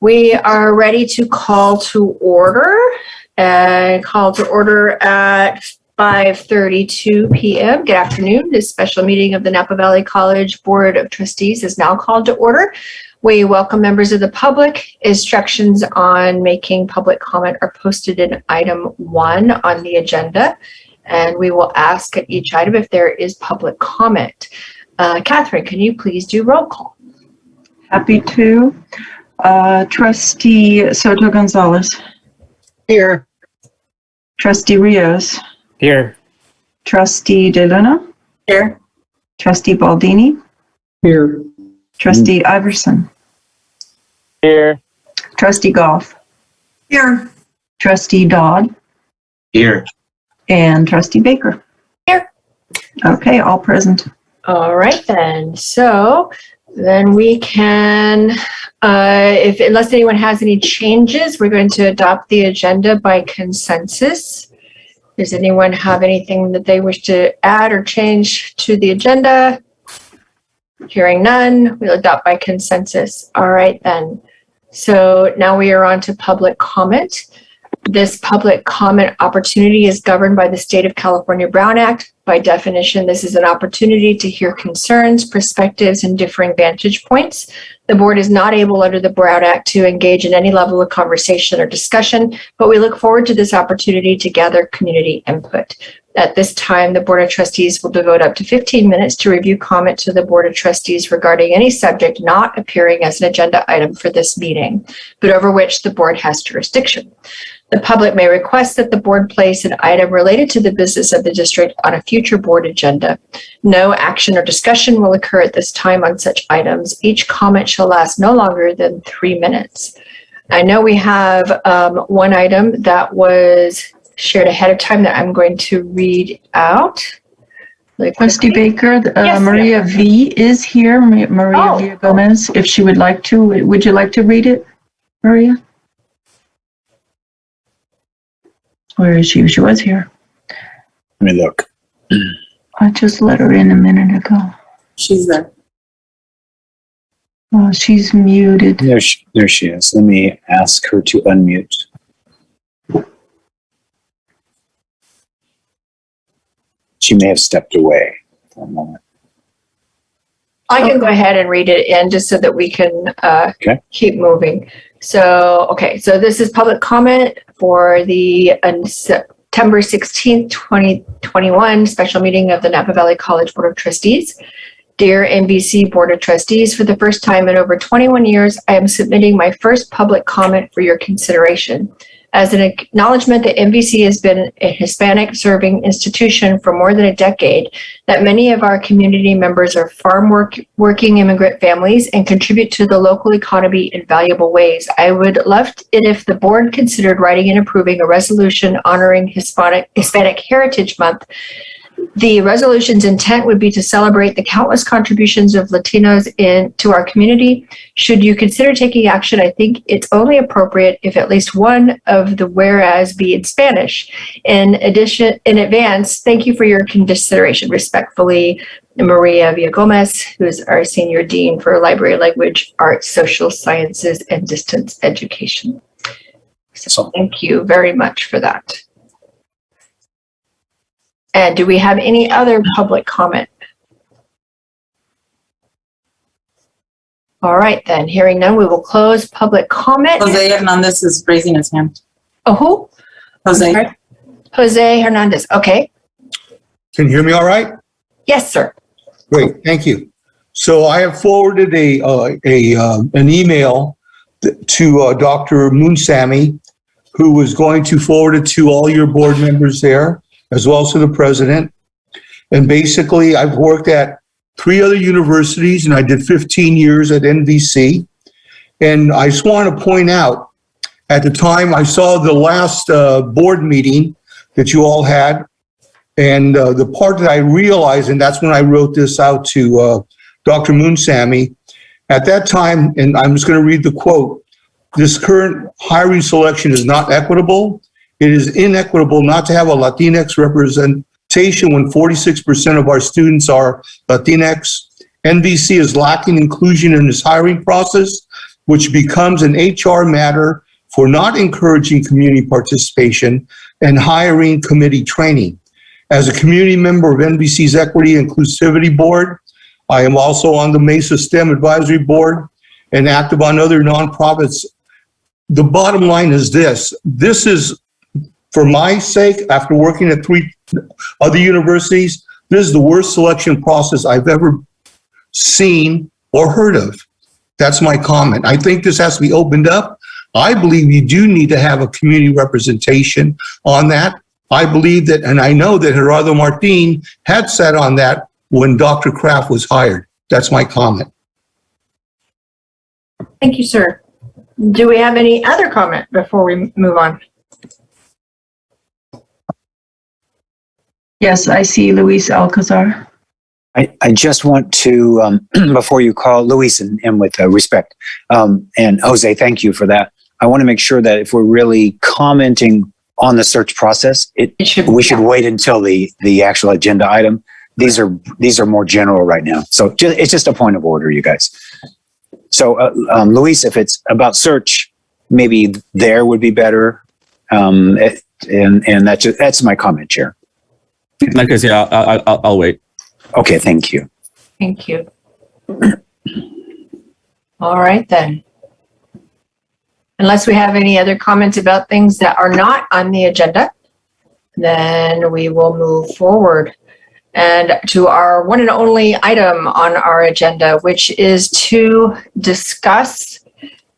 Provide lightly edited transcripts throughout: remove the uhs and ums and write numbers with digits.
We are ready to call to order at 5:32 p.m. Good afternoon. This special meeting of the Napa Valley College Board of Trustees is now called to order. We welcome members of the public. Instructions on making public comment are posted in item 1 on the agenda, and we will ask at each item if there is public comment. Catherine, can you please do roll call? Happy to. Trustee Soto Gonzalez. Here. Trustee Rios. Here. Trustee De Luna. Here. Trustee Baldini. Here. Trustee Iverson. Here. Trustee Goff. Here. Trustee Dodd. Here. And Trustee Baker. Here. Okay, all present. All right then. So then we can, unless anyone has any changes, we're going to adopt the agenda by consensus. Does anyone have anything that they wish to add or change to the agenda? Hearing none, we'll adopt by consensus. All right then. So now we are on to public comment. This public comment opportunity is governed by the State of California Brown Act. By definition, this is an opportunity to hear concerns, perspectives, and differing vantage points. The board is not able under the Brown Act to engage in any level of conversation or discussion, but we look forward to this opportunity to gather community input. At this time, the Board of Trustees will devote up to 15 minutes to review comment to the Board of Trustees regarding any subject not appearing as an agenda item for this meeting, but over which the board has jurisdiction. The public may request that the board place an item related to the business of the district on a future board agenda. No action or discussion will occur at this time on such items. Each comment shall last no longer than 3 minutes. I know we have one item that was shared ahead of time that I'm going to read out. Trustee Baker, Yes, Maria V is here, Maria V. Gomez, if she would like to. Would you like to read it, Maria? Where is she? She was here. Let me look. I just let her in a minute ago. She's there. Oh, she's muted. There she is. Let me ask her to unmute. She may have stepped away for a moment. I can go ahead and read it in just so that we can keep moving. So this is public comment for the September 16th, 2021 special meeting of the Napa Valley College Board of Trustees. Dear NVC Board of Trustees, for the first time in over 21 years, I am submitting my first public comment for your consideration. As an acknowledgement that NVC has been a Hispanic serving institution for more than a decade, that many of our community members are farm working immigrant families and contribute to the local economy in valuable ways, I would love it if the board considered writing and approving a resolution honoring Hispanic Heritage Month. The resolution's intent would be to celebrate the countless contributions of Latinos to our community. Should you consider taking action, I think it's only appropriate if at least one of the whereas be in Spanish. In advance, thank you for your consideration. Respectfully, Maria Villagomez, who is our Senior Dean for Library, Language, Arts, Social Sciences, and Distance Education. So thank you very much for that. And do we have any other public comment? All right, then. Hearing none, we will close public comment. Jose Hernandez is raising his hand. Oh, who? Jose. Jose Hernandez. Okay. Can you hear me all right? Yes, sir. Great, thank you. So I have forwarded an email to Dr. Moonsamy, who was going to forward it to all your board members there, as well as to the president. And basically, I've worked at 3 other universities, and I did 15 years at NVC. And I just want to point out, at the time I saw the last board meeting that you all had, and the part that I realized, and that's when I wrote this out to Dr. Moonsamy, at that time, and I'm just going to read the quote, "This current hiring selection is not equitable. It is inequitable not to have a Latinx representation when 46% of our students are Latinx. NVC is lacking inclusion in its hiring process which becomes an HR matter for not encouraging community participation and hiring committee training. As a community member of NVC's Equity Inclusivity Board, I am also on the Mesa STEM Advisory Board and active on other nonprofits. The bottom line is this is, for my sake, after working at 3 other universities, this is the worst selection process I've ever seen or heard of. That's my comment. I think this has to be opened up. I believe you do need to have a community representation on that. I believe that, and I know that Gerardo Martin had sat on that when Dr. Kraft was hired. That's my comment. Thank you, sir. Do we have any other comment before we move on? Yes, I see Luis Alcazar. I just want to, before you call Luis, and with respect, and Jose, thank you for that. I want to make sure that if we're really commenting on the search process, we should wait until the actual agenda item. These are more general right now. So it's just a point of order, you guys. So Luis, if it's about search, maybe there would be better. And that's my comment, Chair. In that case, yeah, I'll wait. Okay, thank you. Thank you. All right, then. Unless we have any other comments about things that are not on the agenda, then we will move forward and to our one and only item on our agenda, which is to discuss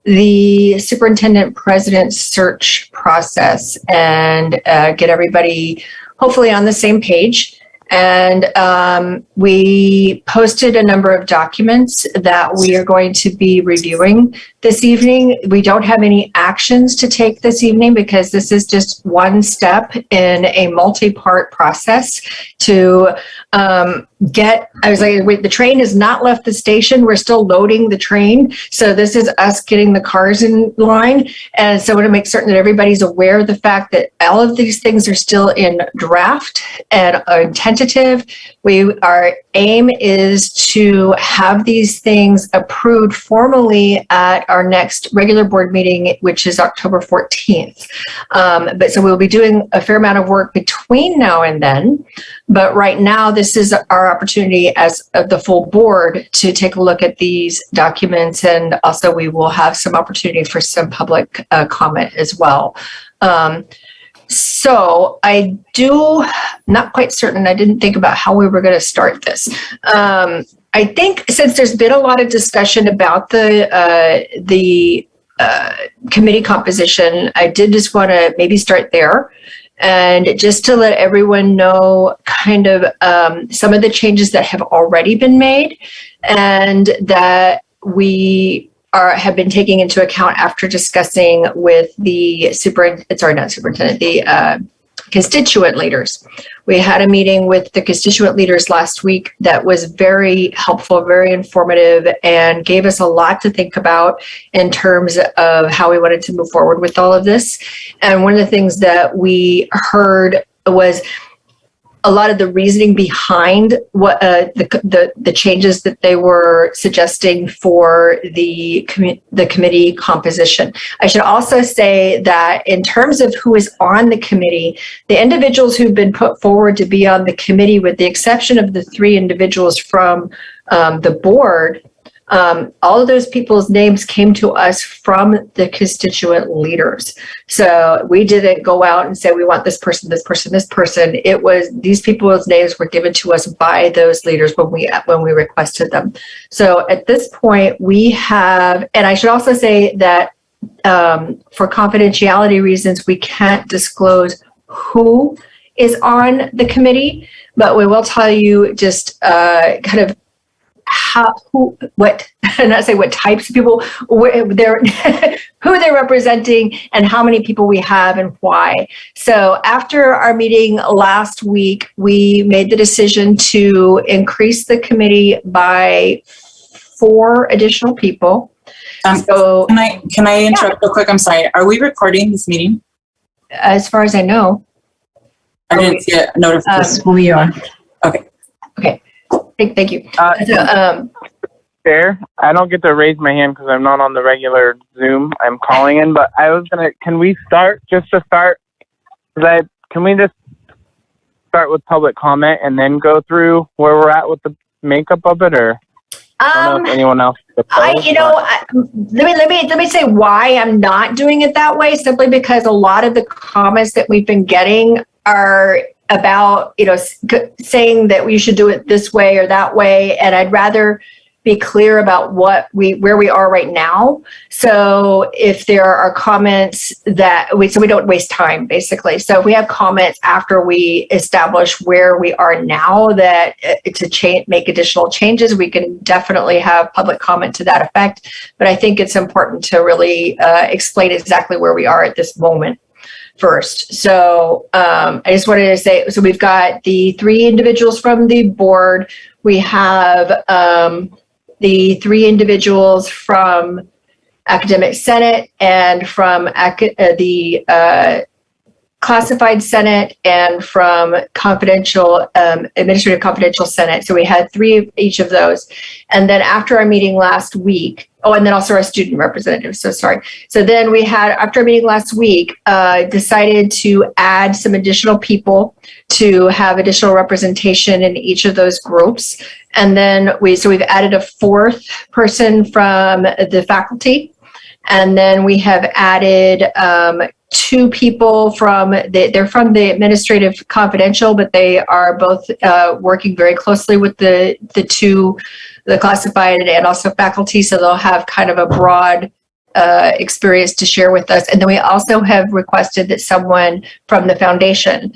the superintendent president search process and get everybody hopefully on the same page. And we posted a number of documents that we are going to be reviewing this evening. We don't have any actions to take this evening because this is just one step in a multi-part process to wait, the train has not left the station. We're still loading the train. So this is us getting the cars in line. And so I want to make certain that everybody's aware of the fact that all of these things are still in draft and tentative. Our aim is to have these things approved formally at our next regular board meeting, which is October 14th. But so we'll be doing a fair amount of work between now and then. But right now, this is our opportunity as the full board to take a look at these documents. And also we will have some opportunity for some public comment as well. So I not quite certain, I didn't think about how we were going to start this. I think since there's been a lot of discussion about the committee composition, I did just want to maybe start there. And just to let everyone know kind of some of the changes that have already been made and that we have been taking into account after discussing with the constituent leaders. We had a meeting with the constituent leaders last week that was very helpful, very informative, and gave us a lot to think about in terms of how we wanted to move forward with all of this. And one of the things that we heard was a lot of the reasoning behind what the changes that they were suggesting for the committee composition. I should also say that in terms of who is on the committee, the individuals who've been put forward to be on the committee, with the exception of the 3 individuals from the board, all of those people's names came to us from the constituent leaders. So we didn't go out and say, we want this person, this person, this person. It was these people's names were given to us by those leaders when we requested them. So at this point we have, and I should also say that for confidentiality reasons, we can't disclose who is on the committee, but we will tell you just kind of not say what types of people, who they're representing and how many people we have and why. So after our meeting last week, we made the decision to increase the committee by 4 additional people. So Can I interrupt real quick? I'm sorry. Are we recording this meeting? As far as I know. I didn't see a notification. We are. Okay. Okay. Thank you. Chair. I don't get to raise my hand because I'm not on the regular Zoom. I'm calling in, but I was gonna. Can we start just to start? Can we just start with public comment and then go through where we're at with the makeup of it, or I don't know if anyone else. Let me say why I'm not doing it that way. Simply because a lot of the comments that we've been getting are about, saying that we should do it this way or that way, and I'd rather be clear about where we are right now. So if there are comments so we don't waste time, basically. So if we have comments after we establish where we are now that to make additional changes, we can definitely have public comment to that effect. But I think it's important to really explain exactly where we are at this moment first. So I just wanted to say, so we've got the 3 individuals from the board. We have the 3 individuals from Academic Senate and from the Classified Senate and from Administrative Confidential Senate. So we had 3 of each of those. And then after our meeting last week, and then also our student representatives, so sorry. So then we had, after our meeting last week, decided to add some additional people to have additional representation in each of those groups. And then we've added a 4th person from the faculty. And then we have added 2 people they're from the Administrative Confidential, but they are both working very closely with the classified and also faculty. So they'll have kind of a broad experience to share with us. And then we also have requested that someone from the foundation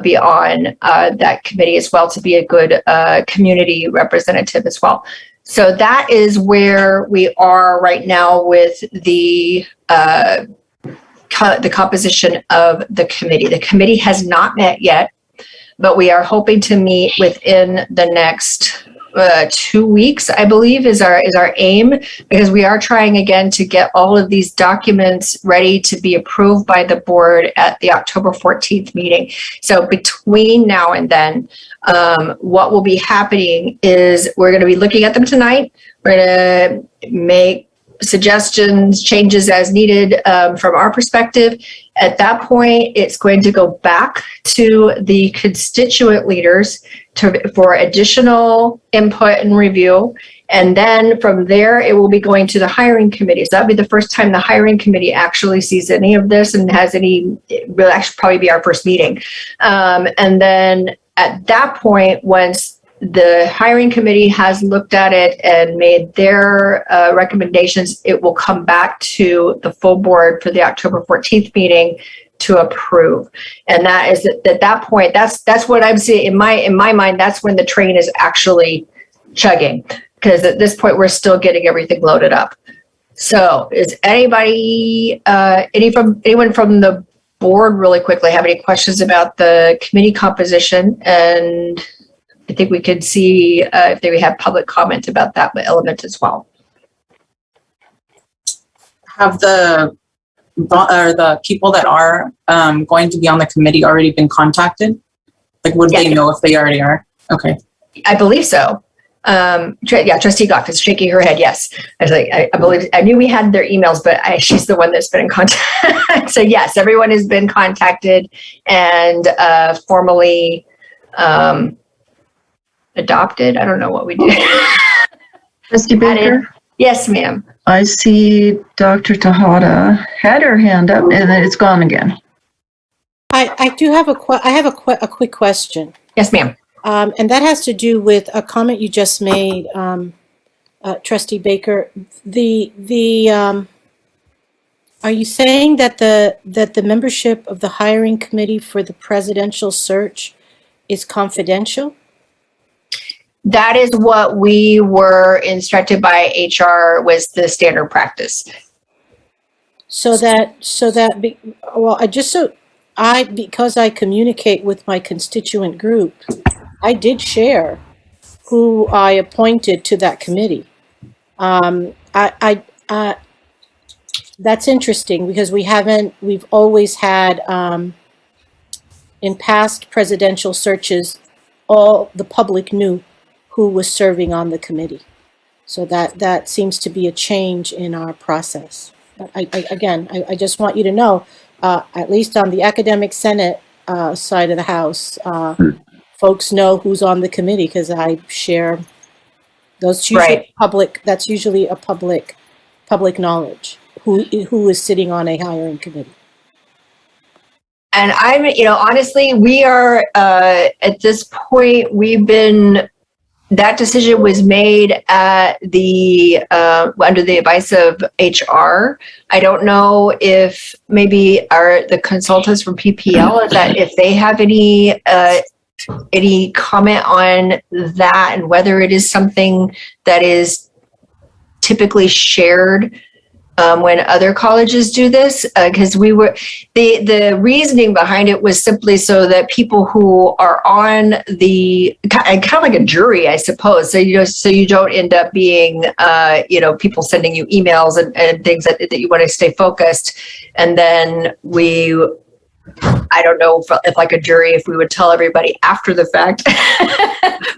be on that committee as well, to be a good community representative as well. So that is where we are right now with the composition of the committee. The committee has not met yet, but we are hoping to meet within the next 2 weeks, I believe, is our aim, because we are trying again to get all of these documents ready to be approved by the board at the October 14th meeting. So between now and then, what will be happening is we're going to be looking at them tonight. We're going to make suggestions, changes as needed from our perspective. At that point, it's going to go back to the constituent leaders for additional input and review. And then from there, it will be going to the hiring committee. So that'll be the first time the hiring committee actually sees any of this and it will actually probably be our first meeting. And then at that point, once the hiring committee has looked at it and made their recommendations, it will come back to the full board for the October 14th meeting to approve. And that is at that point, that's what I'm seeing in my mind. That's when the train is actually chugging, because at this point we're still getting everything loaded up. So is anyone from the board really quickly have any questions about the committee composition? And I think we could see if they have public comment about that element as well. Have the people that are going to be on the committee already been contacted? Like, would they know if they already are? Okay. I believe so. Trustee Goff is shaking her head. Yes. I was like, I knew we had their emails, but she's the one that's been in contact. So yes, everyone has been contacted and formally adopted. I don't know what we did. Trustee Baker? Yes, ma'am. I see Dr. Tejada had her hand up and then it's gone again. I do have a quick question. Yes, ma'am. And that has to do with a comment you just made, Trustee Baker. Are you saying that the membership of the hiring committee for the presidential search is confidential? That is what we were instructed by HR was the standard practice. Because I communicate with my constituent group, I did share who I appointed to that committee. That's interesting because we've always had, in past presidential searches, all the public knew who was serving on the committee. So that seems to be a change in our process. But I just want you to know, at least on the Academic Senate side of the House, folks know who's on the committee because I share those usually public. That's usually a public knowledge who is sitting on a hiring committee. And I'm, honestly, we are at this point, that decision was made at under the advice of HR. I don't know if maybe the consultants from PPL, if they have any comment on that and whether it is something that is typically shared when other colleges do this, because the reasoning behind it was simply so that people who are on the kind of like a jury, I suppose, so you don't end up being people sending you emails and things that you want to stay focused, and then I don't know if like a jury, if we would tell everybody after the fact.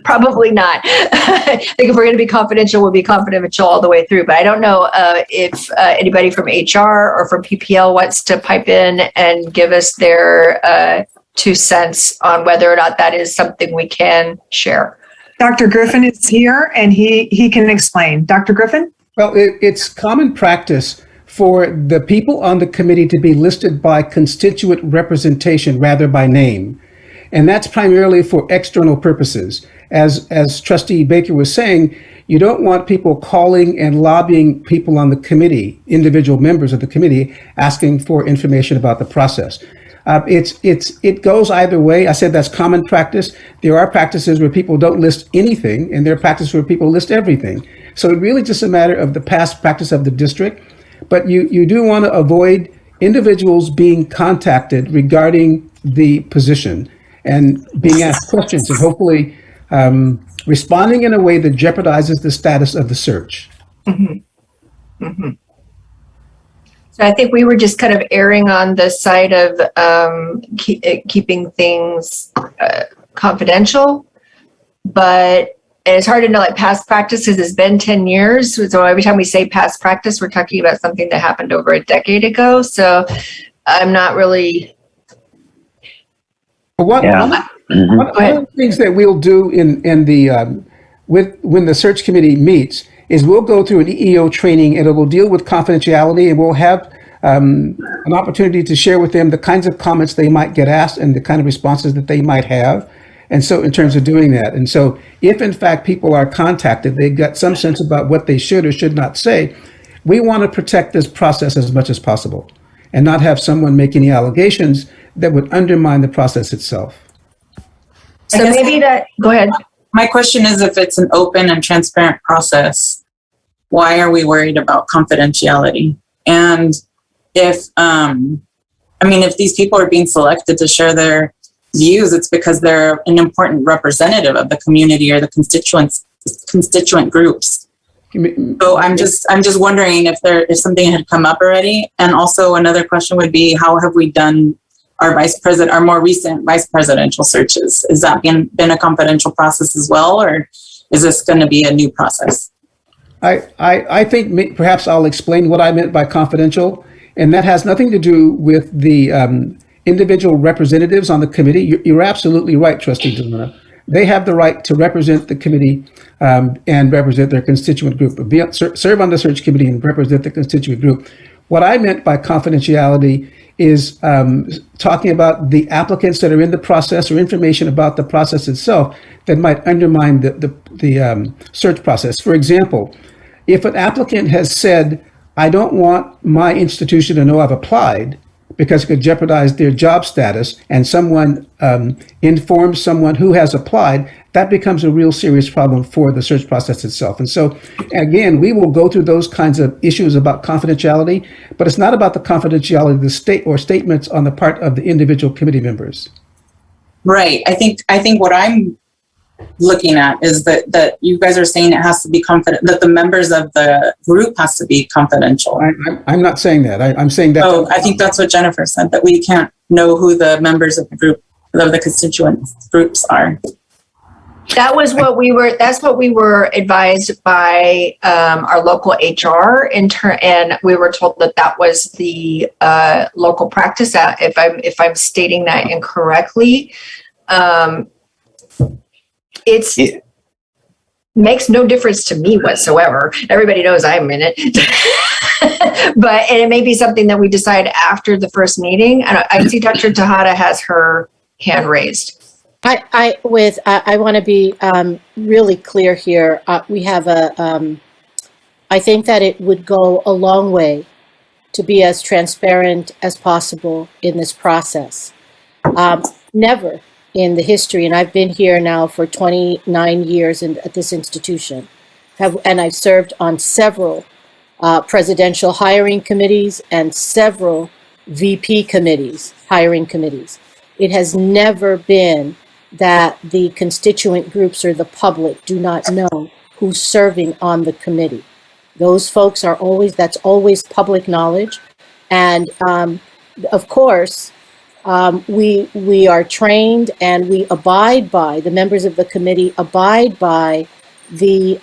Probably not. I think if we're going to be confidential, we'll be confidential all the way through. But I don't know if anybody from HR or from PPL wants to pipe in and give us their 2 cents on whether or not that is something we can share. Dr. Griffin is here and he can explain. Dr. Griffin? Well, it's common practice for the people on the committee to be listed by constituent representation rather by name. And that's primarily for external purposes. As Trustee Baker was saying, you don't want people calling and lobbying people on the committee, individual members of the committee, asking for information about the process. It goes either way. I said that's common practice. There are practices where people don't list anything, and there are practices where people list everything. So it really just a matter of the past practice of the district. But you do want to avoid individuals being contacted regarding the position and being asked questions and hopefully responding in a way that jeopardizes the status of the search. Mm-hmm. Mm-hmm. So I think we were just kind of erring on the side of keeping things confidential, but it's hard to know, like past practices. It's been 10 years. So every time we say past practice, we're talking about something that happened over a decade ago. So I'm not really. One of the things that we'll do in the when the search committee meets is we'll go through an EEO training and it will deal with confidentiality, and we'll have an opportunity to share with them the kinds of comments they might get asked and the kind of responses that they might have. And so in terms of doing that, and so if in fact people are contacted, they've got some sense about what they should or should not say, we want to protect this process as much as possible and not have someone make any allegations that would undermine the process itself. So maybe go ahead. My question is, if it's an open and transparent process, why are we worried about confidentiality? And if these people are being selected to share their views, it's because they're an important representative of the community or the constituent groups. So I'm just wondering if something had come up already. And also another question would be, how have we done our more recent vice presidential searches? Is that been a confidential process as well, or is this going to be a new process? I think perhaps I'll explain what I meant by confidential, and that has nothing to do with the individual representatives on the committee. You're absolutely right, Trustee DeLuna. They have the right to represent the committee and represent their constituent group, serve on the search committee and represent the constituent group. What I meant by confidentiality is talking about the applicants that are in the process or information about the process itself that might undermine the search process. For example, if an applicant has said, I don't want my institution to know I've applied because it could jeopardize their job status, and someone informs someone who has applied, that becomes a real serious problem for the search process itself. And so, again, we will go through those kinds of issues about confidentiality, but it's not about the confidentiality of the state or statements on the part of the individual committee members. Right. I think what I'm looking at is that you guys are saying it has to be that the members of the group has to be confidential. I'm not saying that. I'm saying that. Oh, I think that's what Jennifer said, that we can't know who the members of the group, of the constituent groups are. That was what we were. That's what we were advised by our local HR and we were told that that was the local practice. If I'm stating that incorrectly, it makes no difference to me whatsoever. Everybody knows I'm in it, but and it may be something that we decide after the first meeting. And I see Dr. Tejada has her hand raised. I want to be really clear here. We have I think that it would go a long way to be as transparent as possible in this process. Never in the history, and I've been here now for 29 years at this institution, and I've served on several presidential hiring committees and several VP committees, hiring committees. It has never been that the constituent groups or the public do not know who's serving on the committee. Those folks are that's always public knowledge. And of course, we are trained and we abide by, the members of the committee abide by the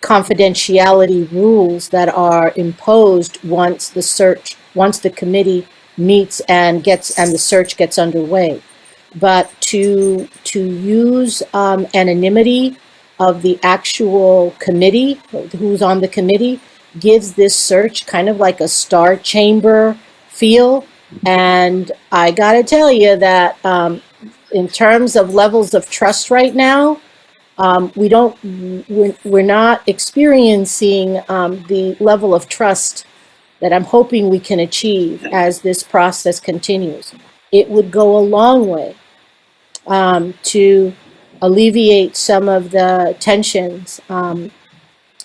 confidentiality rules that are imposed once the committee meets and the search gets underway. But to use anonymity of the actual committee, who's on the committee, gives this search kind of like a star chamber feel. And I got to tell you that in terms of levels of trust right now, we're not experiencing the level of trust that I'm hoping we can achieve as this process continues. It would go a long way to alleviate some of the tensions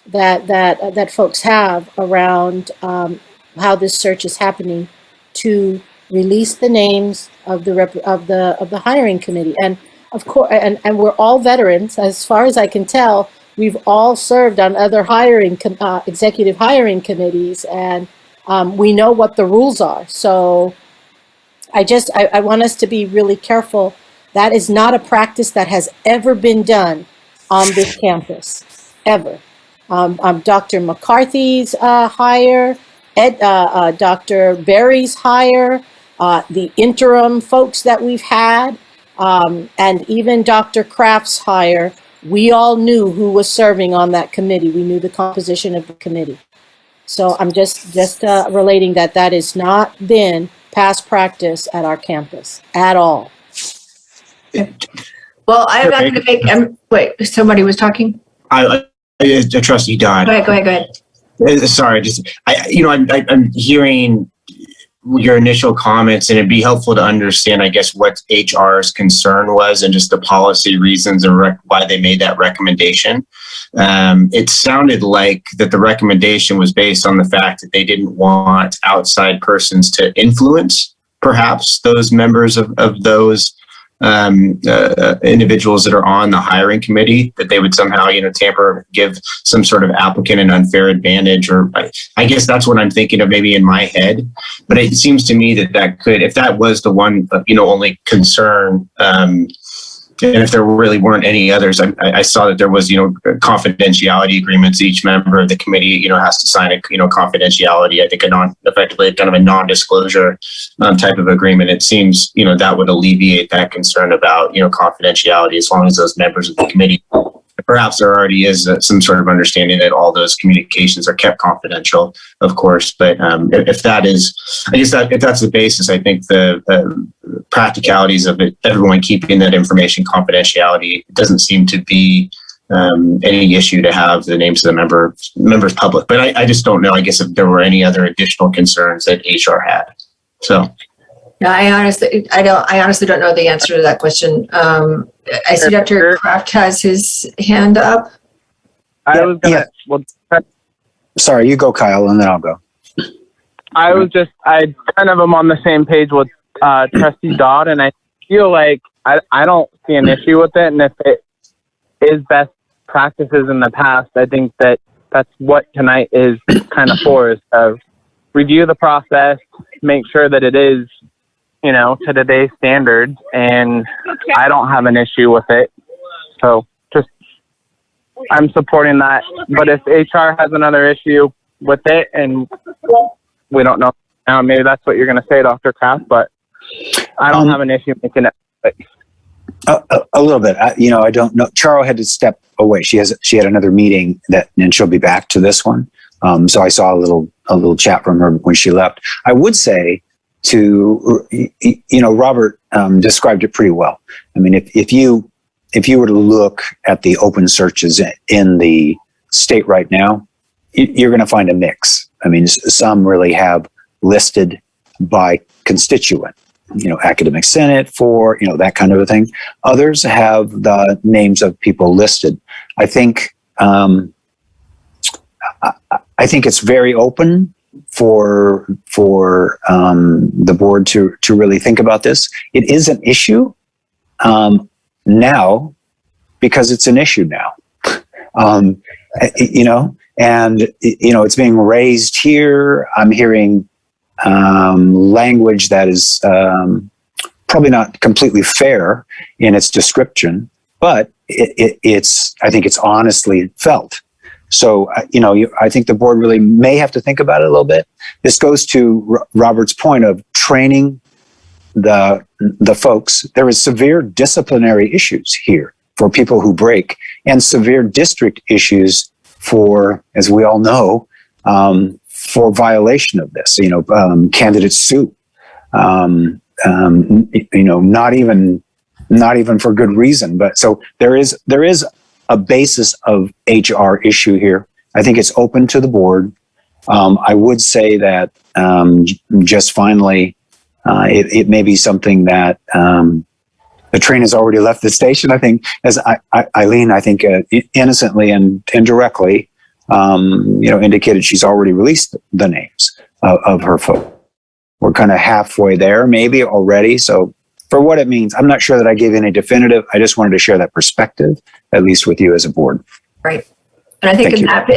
that folks have around how this search is happening, to release the names of the hiring committee. And of course, and we're all veterans, as far as I can tell. We've all served on other executive hiring committees, and we know what the rules are. So I want us to be really careful. That is not a practice that has ever been done on this campus, ever. Dr. McCarthy's hire, Dr. Berry's hire, the interim folks that we've had, and even Dr. Kraft's hire, we all knew who was serving on that committee. We knew the composition of the committee. So I'm just relating that has not been past practice at our campus at all. Well, I'm not going to make. Wait, somebody was talking. I trust you, Don. Go ahead. Sorry, I'm hearing your initial comments, and it'd be helpful to understand, I guess, what HR's concern was and just the policy reasons and why they made that recommendation. It sounded like that the recommendation was based on the fact that they didn't want outside persons to influence, perhaps, those members of those individuals that are on the hiring committee, that they would somehow, tamper, give some sort of applicant an unfair advantage, or I guess that's what I'm thinking of maybe in my head. But it seems to me that could, if that was the one, only concern, and if there really weren't any others, I saw that there was, confidentiality agreements. Each member of the committee, has to sign a, confidentiality. I think effectively kind of a non-disclosure type of agreement. It seems, that would alleviate that concern about, confidentiality, as long as those members of the committee, perhaps there already is some sort of understanding that all those communications are kept confidential, of course. But if that is, I guess if that's the basis, I think the practicalities of it, everyone keeping that information confidentiality, doesn't seem to be any issue to have the names of the members public. But I just don't know, I guess, if there were any other additional concerns that HR had. So. No, I honestly don't know the answer to that question. I see Dr. Kraft has his hand up. I was gonna. Well, sorry, you go, Kyle, and then I'll go. I kind of am on the same page with Trustee Dodd, and I feel like I don't see an issue with it. And if it is best practices in the past, I think that's what tonight is kind of for, is to review the process, make sure that it is, to today's standards, and I don't have an issue with it. So just, I'm supporting that. But if HR has another issue with it, and we don't know now, maybe that's what you're going to say, Dr. Kraft, but I don't have an issue making it. A little bit. I don't know. Charo had to step away. She had another meeting and she'll be back to this one. So I saw a little chat from her when she left. I would say Robert described it pretty well. I mean, if you were to look at the open searches in the state right now, you're going to find a mix. I mean, some really have listed by constituent, academic senate for, that kind of a thing. Others have the names of people listed. I think it's very open for the board to really think about this. It is an issue now because it's an issue now. And it's being raised here. I'm hearing language that is probably not completely fair in its description, but I think it's honestly felt. So, I think the board really may have to think about it a little bit. This goes to Robert's point of training the folks. There is severe disciplinary issues here for people who break, and severe district issues for, as we all know, for violation of this. Candidates sue. Not even for good reason. But so there is a basis of HR issue here. I think it's open to the board. I would say that just finally, it may be something that the train has already left the station. I think, as Eileen, innocently and indirectly, indicated she's already released the names of her folks. We're kind of halfway there, maybe already. So for what it means, I'm not sure that I gave any definitive. I just wanted to share that perspective, at least with you as a board. Right. And I think in that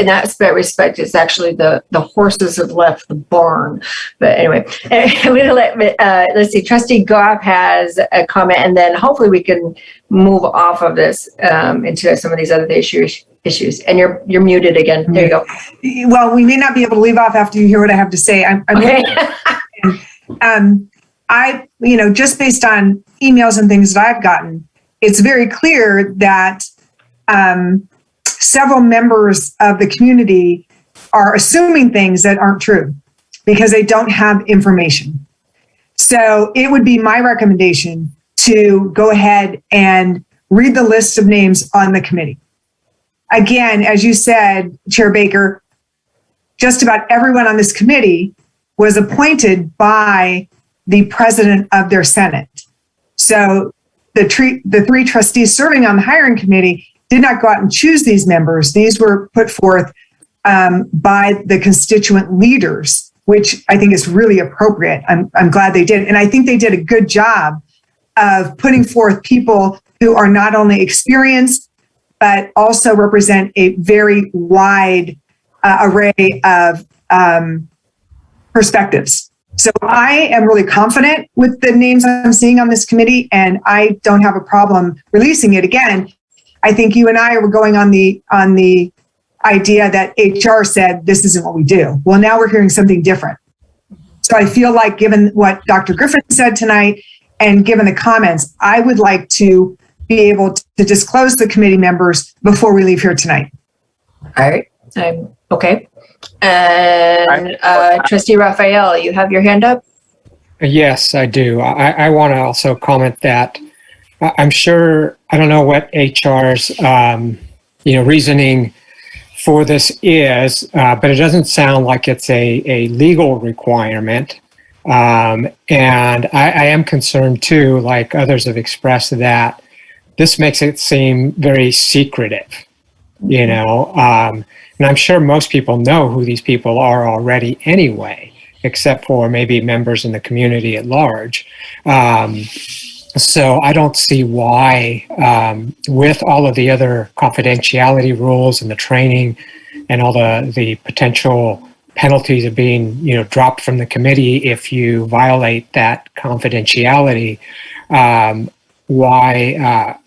respect, it's actually the horses have left the barn. But anyway, I'm going to let's see, Trustee Goff has a comment, and then hopefully we can move off of this into some of these other issues. And you're muted again. There you go. Well, we may not be able to leave off after you hear what I have to say. Okay. Just based on emails and things that I've gotten, it's very clear that several members of the community are assuming things that aren't true because they don't have information. So it would be my recommendation to go ahead and read the list of names on the committee. Again, as you said, Chair Baker, just about everyone on this committee was appointed by the president of their Senate. So the three trustees serving on the hiring committee did not go out and choose these members. These were put forth by the constituent leaders, which I think is really appropriate. I'm glad they did. And I think they did a good job of putting forth people who are not only experienced, but also represent a very wide array of perspectives. So I am really confident with the names I'm seeing on this committee, and I don't have a problem releasing it. Again, I think you and I were going on the idea that HR said this isn't what we do. Well, now we're hearing something different. So I feel like, given what Dr. Griffin said tonight and given the comments, I would like to be able to disclose the committee members before we leave here tonight. All right. Okay. And Trustee Raphael, you have your hand up? Yes, I do. I want to also comment that I'm sure, I don't know what HR's reasoning for this is, but it doesn't sound like it's a legal requirement. And I am concerned too, like others have expressed, that this makes it seem very secretive, and I'm sure most people know who these people are already anyway, except for maybe members in the community at large. So I don't see why, with all of the other confidentiality rules and the training and all the potential penalties of being, dropped from the committee if you violate that confidentiality, why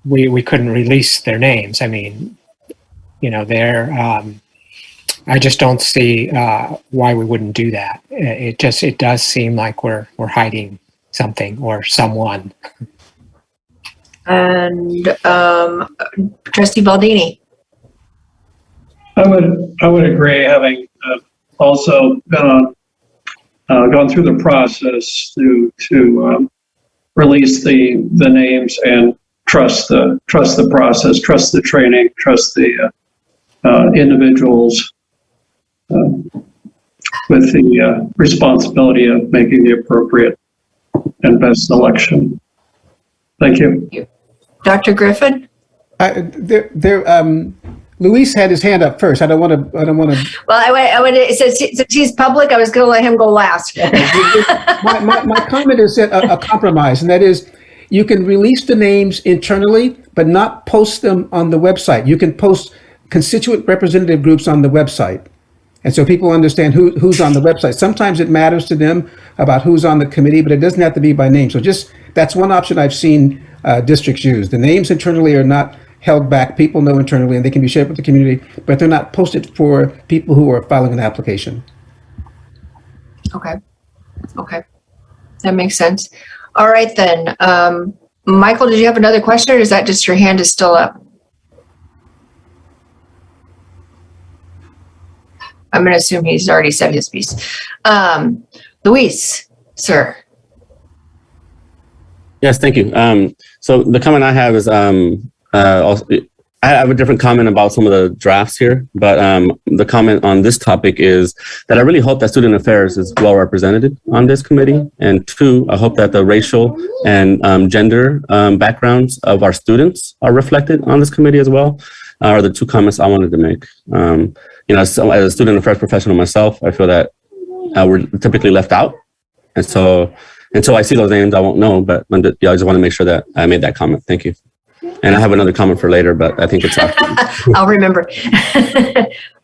we couldn't release their names. I mean, they're, I just don't see why we wouldn't do that. It does seem like we're hiding something or someone. And Trustee Baldini. I would agree, having also gone through the process to release the names and trust the process, trust the training, trust the individuals with the responsibility of making the appropriate and best selection. Thank you. Dr. Griffin? Luis had his hand up first. I don't want to. Well, I want to, since he's public, I was going to let him go last. My comment is a compromise, and that is, you can release the names internally, but not post them on the website. You can post constituent representative groups on the website. And so people understand who's on the website. Sometimes it matters to them about who's on the committee, but it doesn't have to be by name. So that's one option I've seen districts use. The names internally are not held back. People know internally, and they can be shared with the community, but they're not posted for people who are filing an application. Okay. That makes sense. All right, then. Michael, did you have another question, or is that just your hand is still up? I'm going to assume he's already said his piece. Luis, sir. Yes, thank you. So the comment I have is also, I have a different comment about some of the drafts here, but the comment on this topic is that I really hope that student affairs is well represented on this committee. And two, I hope that the racial and gender backgrounds of our students are reflected on this committee as well, are the two comments I wanted to make. As a student affairs professional myself, I feel that we're typically left out. And so until I see those names, I won't know, but I just want to make sure that I made that comment. Thank you. And I have another comment for later, but I think it's after. I'll remember.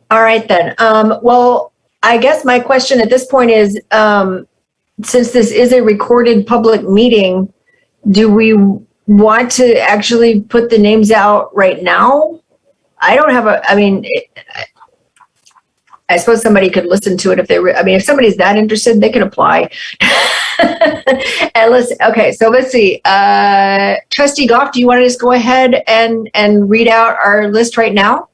All right, then. Well, I guess my question at this point is, since this is a recorded public meeting, do we want to actually put the names out right now? I don't have I suppose somebody could listen to it if if somebody's that interested, they can apply. And listen, okay, so let's see. Trustee Goff, do you want to just go ahead and read out our list right now?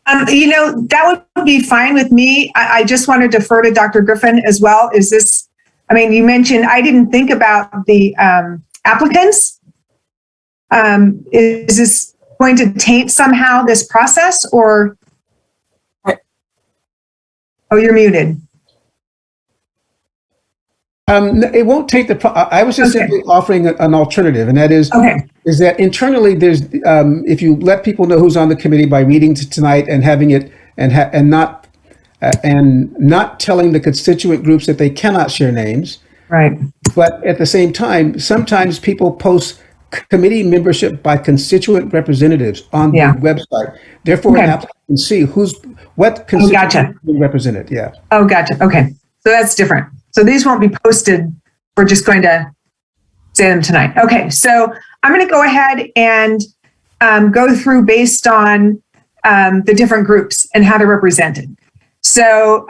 That would be fine with me. I just want to defer to Dr. Griffin as well. You mentioned, I didn't think about the applicants. Is this going to taint somehow this process, or? Oh, you're muted. It won't take I was just simply offering an alternative, and that is that internally there's if you let people know who's on the committee by reading tonight and having it and not telling the constituent groups that they cannot share names. Right. But at the same time, sometimes people post committee membership by constituent representatives on the website. Therefore, an applicant can see what constituent being represented. Yeah. Oh, gotcha. Okay. So that's different. So these won't be posted. We're just going to say them tonight. Okay. So I'm going to go ahead and go through based on the different groups and how they're represented. So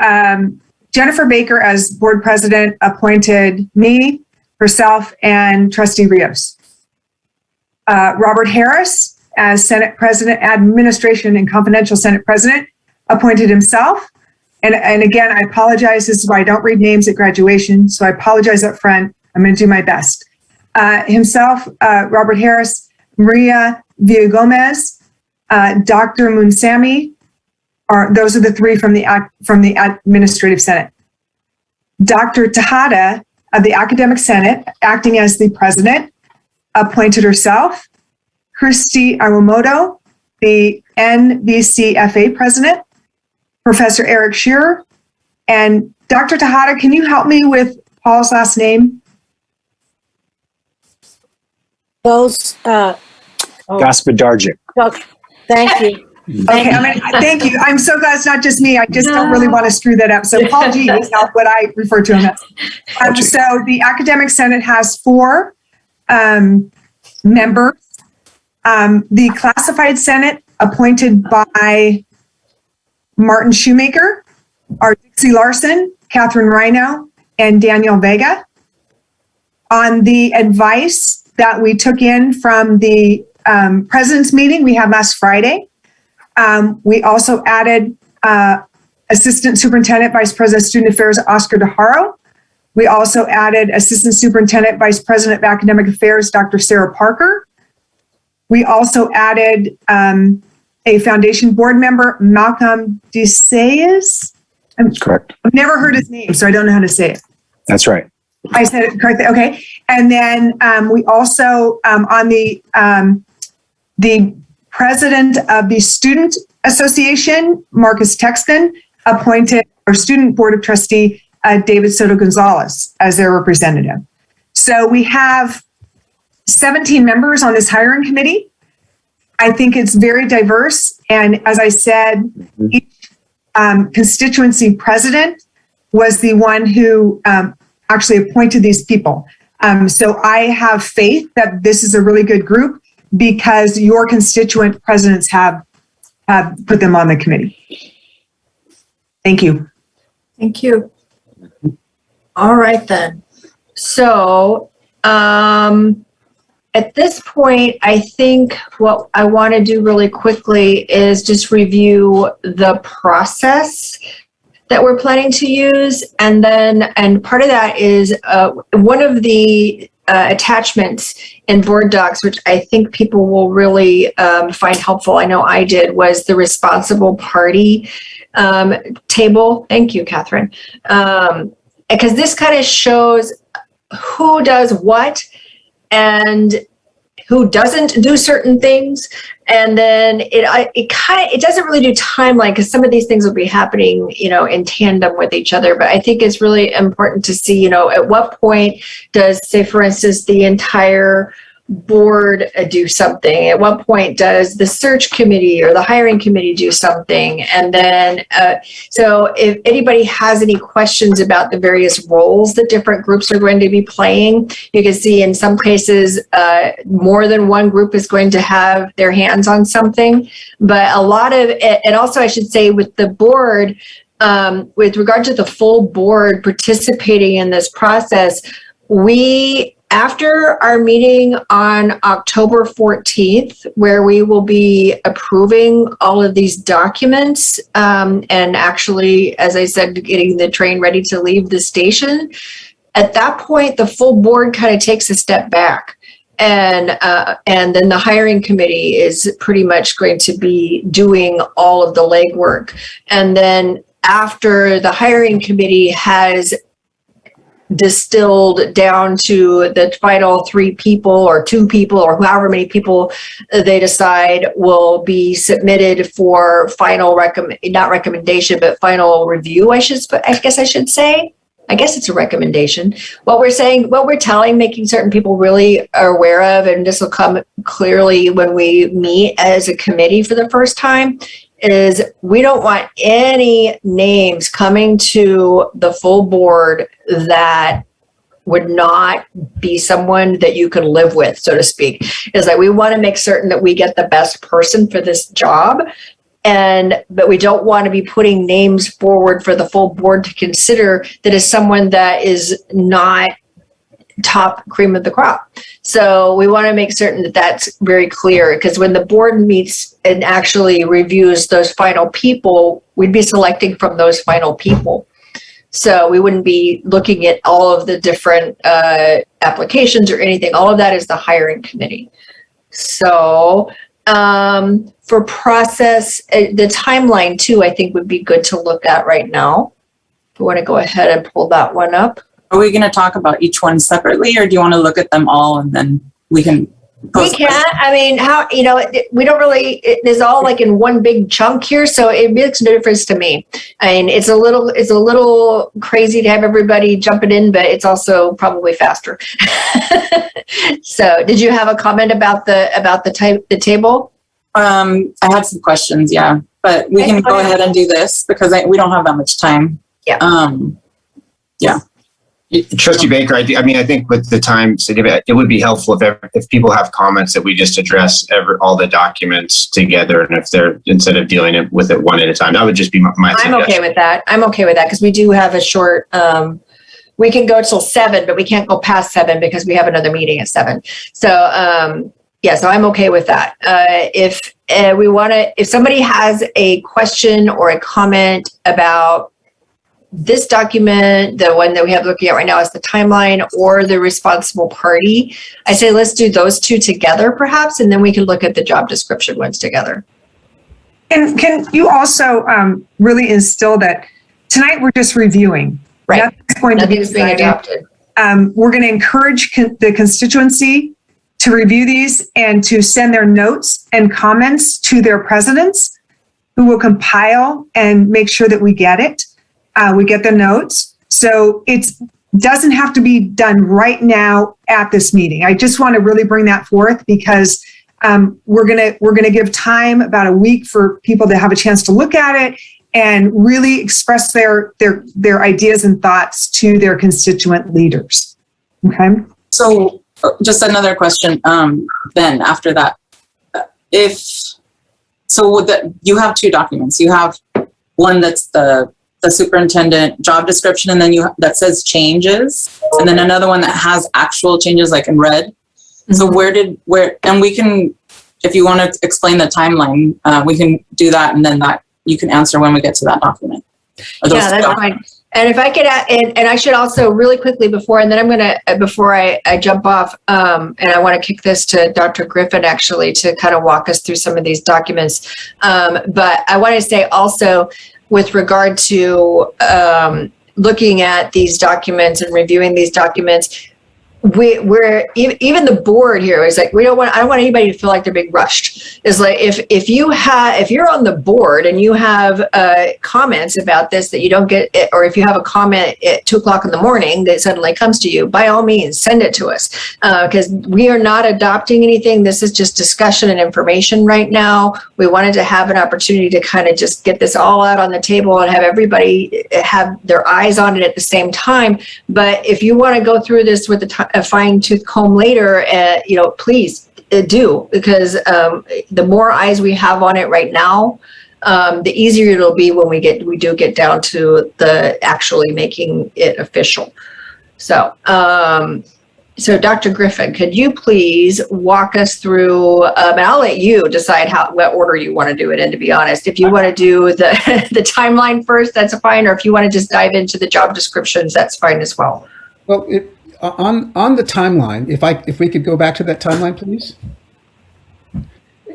Jennifer Baker as board president appointed me, herself, and Trustee Rios. Robert Harris as Senate President, Administration and Confidential Senate President, appointed himself. And again, I apologize. This is why I don't read names at graduation. So I apologize up front. I'm going to do my best. Himself, Robert Harris, Maria Villagomez, Dr. Munsami, those are the three from the Administrative Senate. Dr. Tejada of the Academic Senate, acting as the president, appointed herself. Christy Awamoto, the NVC president. Professor Eric Shearer, and Dr. Tejada, can you help me with Paul's last name? Gospodarczyk. Thank you. Okay, thank you. I'm so glad it's not just me. I just don't really want to screw that up. So Paul G is not what I refer to him as. So the Academic Senate has 4 members. The classified senate appointed by Martin Shoemaker are Dixie Larson, Catherine Rhino, and Daniel Vega. On the advice that we took in from the president's meeting we had last Friday, we also added Assistant Superintendent, Vice President of Student Affairs, Oscar DeHaro. We also added Assistant Superintendent, Vice President of Academic Affairs, Dr. Sarah Parker. We also added a foundation board member, Malcolm DeSayas. That's correct. I've never heard his name, so I don't know how to say it. That's right. I said it correctly. Okay. And then we also, on the president of the Student Association, Marcus Texton, appointed our Student Board of Trustee, David Soto Gonzalez, as their representative. So we have 17 members on this hiring committee. I think it's very diverse. And as I said, each constituency president was the one who actually appointed these people. So I have faith that this is a really good group because your constituent presidents have put them on the committee. Thank you. Thank you. All right then. So at this point, I think what I want to do really quickly is just review the process that we're planning to use. And part of that is one of the attachments in board docs, which I think people will really find helpful, I know I did, was the responsible party table. Thank you, Catherine. Because this kind of shows who does what and who doesn't do certain things. And then it doesn't really do timeline because some of these things will be happening, in tandem with each other. But I think it's really important to see, at what point does, say, for instance, the entire board do something? At what point does the search committee or the hiring committee do something? And then, so if anybody has any questions about the various roles that different groups are going to be playing, you can see in some cases, more than one group is going to have their hands on something. But a lot of, and also I should say with the board, with regard to the full board participating in this process, after our meeting on October 14th, where we will be approving all of these documents and actually, as I said, getting the train ready to leave the station, at that point, the full board kind of takes a step back. And then the hiring committee is pretty much going to be doing all of the legwork. And then after the hiring committee has distilled down to the final 3 people or 2 people or however many people they decide will be submitted for final not recommendation, but final review, I guess I should say. I guess it's a recommendation. What we're telling, making certain people really are aware of, and this will come clearly when we meet as a committee for the first time, is we don't want any names coming to the full board that would not be someone that you could live with, so to speak. It's like we want to make certain that we get the best person for this job, but we don't want to be putting names forward for the full board to consider that is someone that is not top cream of the crop. So we want to make certain that that's very clear, because when the board meets and actually reviews those final people, we'd be selecting from those final people. So we wouldn't be looking at all of the different applications or anything. All of that is the hiring committee. So for process, the timeline too, I think would be good to look at right now. If we want to go ahead and pull that one up. Are we going to talk about each one separately, or do you want to look at them all and then we can? We can. I mean, we don't really. It is all like in one big chunk here, so it makes no difference to me. I mean, it's a little crazy to have everybody jumping in, but it's also probably faster. So, did you have a comment about the table? I had some questions, yeah, but we can go ahead and do this because we don't have that much time. Yeah. Yeah. Trustee Baker, I think with the time, it would be helpful if people have comments that we just address all the documents together, and if they're, instead of dealing with it one at a time, that would just be my suggestion. I'm okay with that. Because we do have a short, we can go till 7, but we can't go past 7 because we have another meeting at 7. So, so I'm okay with that. If somebody has a question or a comment about this document, the one that we have looking at right now is the timeline or the responsible party, I say let's do those two together perhaps, and then we can look at the job description ones together. And can you also really instill that tonight we're just reviewing. Right. Nothing's being adopted. We're going to encourage the constituency to review these and to send their notes and comments to their presidents, who will compile and make sure that we get it. We get the notes. So it doesn't have to be done right now at this meeting. I just want to really bring that forth because we're gonna give time, about a week, for people to have a chance to look at it and really express their ideas and thoughts to their constituent leaders. Okay. So just another question. Then after that, you have 2 documents. You have one that's the superintendent job description, and then that says changes, and then another one that has actual changes, like in red. Mm-hmm. So and we can, if you want to explain the timeline, we can do that, and then that you can answer when we get to that document. Yeah, that's fine. And if I could add, and I should also really quickly before I jump off, and I want to kick this to Dr. Griffin actually to kind of walk us through some of these documents. But I want to say also, with regard to looking at these documents and reviewing these documents, we're even the board here is like, I don't want anybody to feel like they're being rushed. It's like if you're on the board and you have comments about this that you don't get, or if you have a comment at 2:00 in the morning that suddenly comes to you, by all means send it to us, because we are not adopting anything. This is just discussion and information right now. We wanted to have an opportunity to kind of just get this all out on the table and have everybody have their eyes on it at the same time. But if you want to go through this with a fine-tooth comb later, please do, because the more eyes we have on it right now, the easier it'll be when we do get down to the actually making it official. So Dr. Griffin, could you please walk us through, and I'll let you decide what order you want to do it in, to be honest. If you want to do the timeline first, that's fine, or if you want to just dive into the job descriptions, that's fine as well. Well, on the timeline, if we could go back to that timeline, please.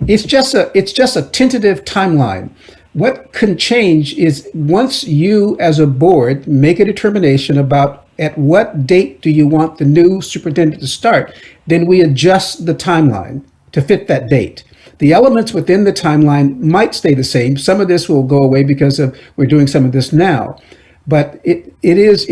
It's just a tentative timeline. What can change is once you as a board make a determination about at what date do you want the new superintendent to start, then we adjust the timeline to fit that date. The elements within the timeline might stay the same. Some of this will go away because we're doing some of this now. But it is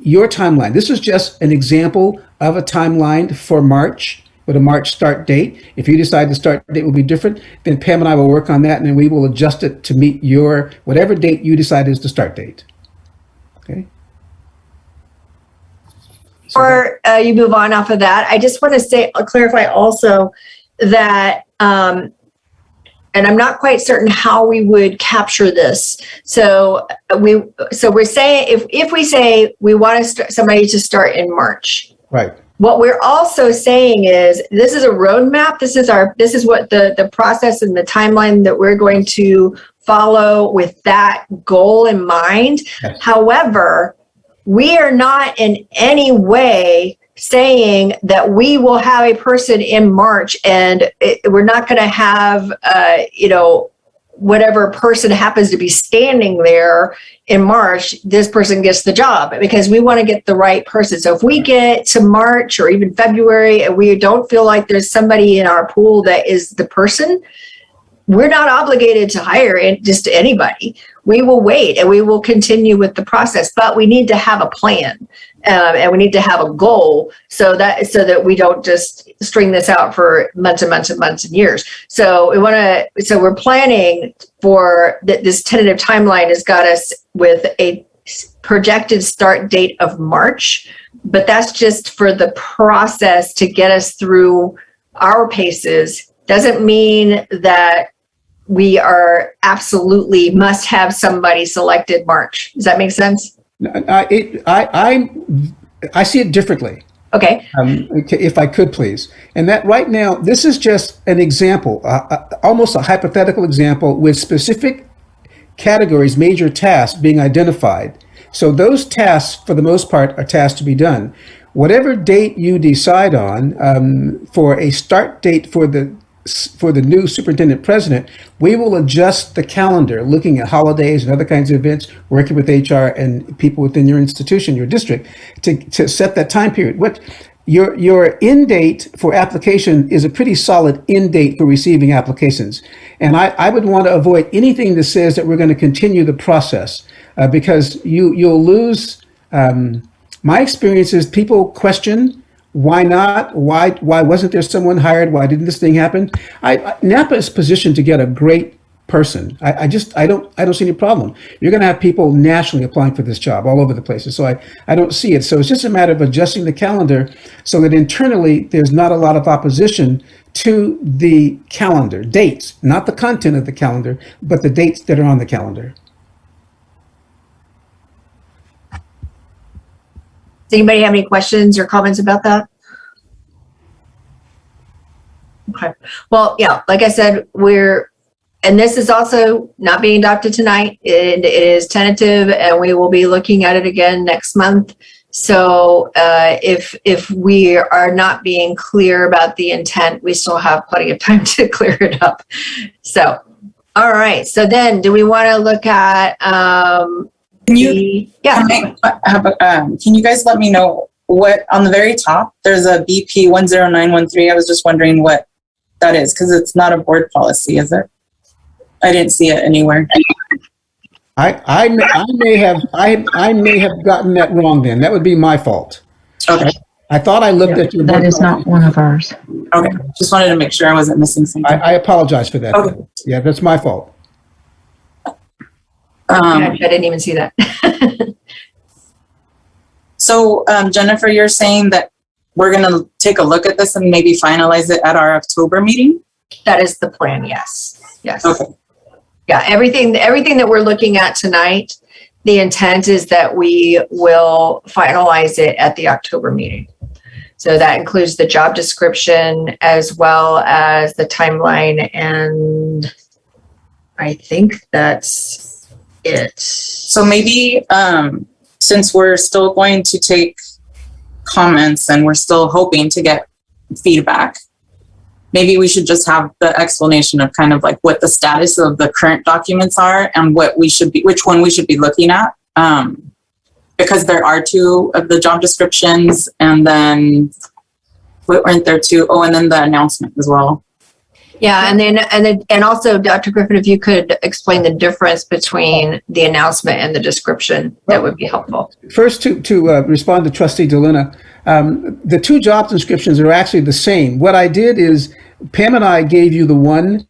your timeline. This is just an example of a timeline for March, with a March start date. If you decide the start date will be different, then Pam and I will work on that, and then we will adjust it to meet your whatever date you decide is the start date. Okay. Before you move on off of that, I just want to clarify also that. And I'm not quite certain how we would capture this. So we're saying if we say we want somebody to start in March, right? What we're also saying is this is a roadmap. This is what the process and the timeline that we're going to follow with that goal in mind. Yes. However, we are not in any way saying that we will have a person in March and we're not going to have, whatever person happens to be standing there in March, this person gets the job, because we want to get the right person. So if we get to March or even February and we don't feel like there's somebody in our pool that is the person, we're not obligated to hire just anybody. We will wait and we will continue with the process, but we need to have a plan. And we need to have a goal so that we don't just string this out for months and months and months and years. So we're planning for this tentative timeline has got us with a projected start date of March, but that's just for the process to get us through our paces. Doesn't mean that we are absolutely must have somebody selected March. Does that make sense? I see it differently. Okay. If I could, please. And that right now, this is just an example, almost a hypothetical example with specific categories, major tasks being identified. So those tasks, for the most part, are tasks to be done. Whatever date you decide on for a start date for the new superintendent president, we will adjust the calendar, looking at holidays and other kinds of events, working with HR and people within your institution, your district, to set that time period. What your end date for application is a pretty solid end date for receiving applications. And I would want to avoid anything that says that we're going to continue the process because you'll lose. My experience is people question, why not? Why wasn't there someone hired? Why didn't this thing happen? Napa is positioned to get a great person. I don't see any problem. You're going to have people nationally applying for this job all over the places. So I don't see it. So it's just a matter of adjusting the calendar so that internally there's not a lot of opposition to the calendar dates, not the content of the calendar, but the dates that are on the calendar. Does anybody have any questions or comments about that? Okay. Well, yeah, like I said, and this is also not being adopted tonight. It is tentative, and we will be looking at it again next month. So if we are not being clear about the intent, we still have plenty of time to clear it up. So, all right. So then, do we want to look at? Can you guys let me know what on the very top there's a BP 10913? I was just wondering what that is because it's not a board policy, is it? I didn't see it anywhere. I may have gotten that wrong. Then that would be my fault. Okay. I thought I looked at your. That is not one of ours. Okay. Just wanted to make sure I wasn't missing something. I apologize for that. Okay. Yeah, that's my fault. I didn't even see that. So, Jennifer, you're saying that we're going to take a look at this and maybe finalize it at our October meeting? That is the plan. Yes. Yes. Okay. Yeah. Everything that we're looking at tonight, the intent is that we will finalize it at the October meeting. So that includes the job description as well as the timeline. And I think that's it. So maybe since we're still going to take comments and we're still hoping to get feedback, maybe we should just have the explanation of kind of like what the status of the current documents are and which one we should be looking at. Because there are two of the job descriptions and then weren't there two? Oh, and then the announcement as well. Yeah, and also, Dr. Griffin, if you could explain the difference between the announcement and the description, that would be helpful. First, to respond to Trustee DeLuna, the two job descriptions are actually the same. What I did is Pam and I gave you the one,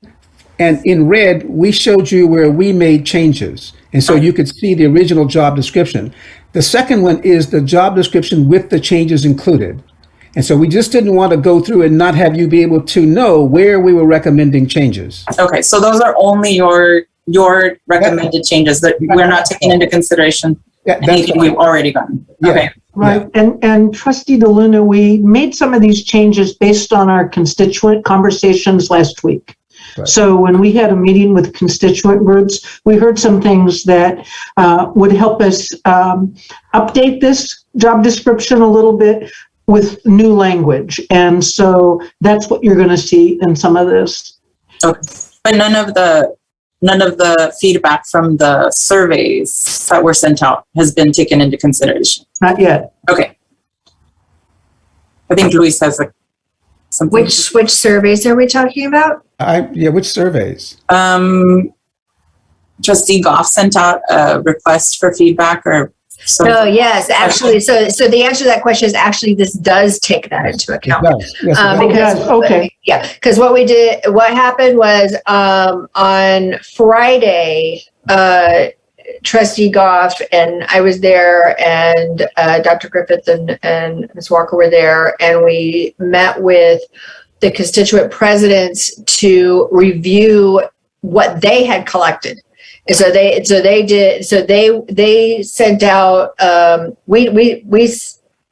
and in red, we showed you where we made changes. And so you could see the original job description. The second one is the job description with the changes included. And so we just didn't want to go through and not have you be able to know where we were recommending changes. Okay, so those are only your recommended changes that we're not taking into consideration anything we've already done. Yeah. Okay. Right. And Trustee DeLuna, we made some of these changes based on our constituent conversations last week. Right. So when we had a meeting with constituent groups, we heard some things that would help us update this job description a little bit with new language. And so that's what you're going to see in some of this. Okay. But none of the feedback from the surveys that were sent out has been taken into consideration. Not yet. Okay. I think Luis has something. Which surveys are we talking about? Which surveys? Trustee Goff sent out a request for feedback or something. Oh, yes, actually. So the answer to that question is actually this does take that into account. It does. Yes, it does. Because okay. Yeah, because what happened was on Friday, Trustee Goff and I was there, and Dr. Griffith and Ms. Walker were there, and we met with the constituent presidents to review what they had collected. And so they sent out,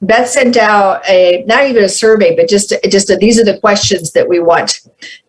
Beth sent out not even a survey, but just these are the questions that we want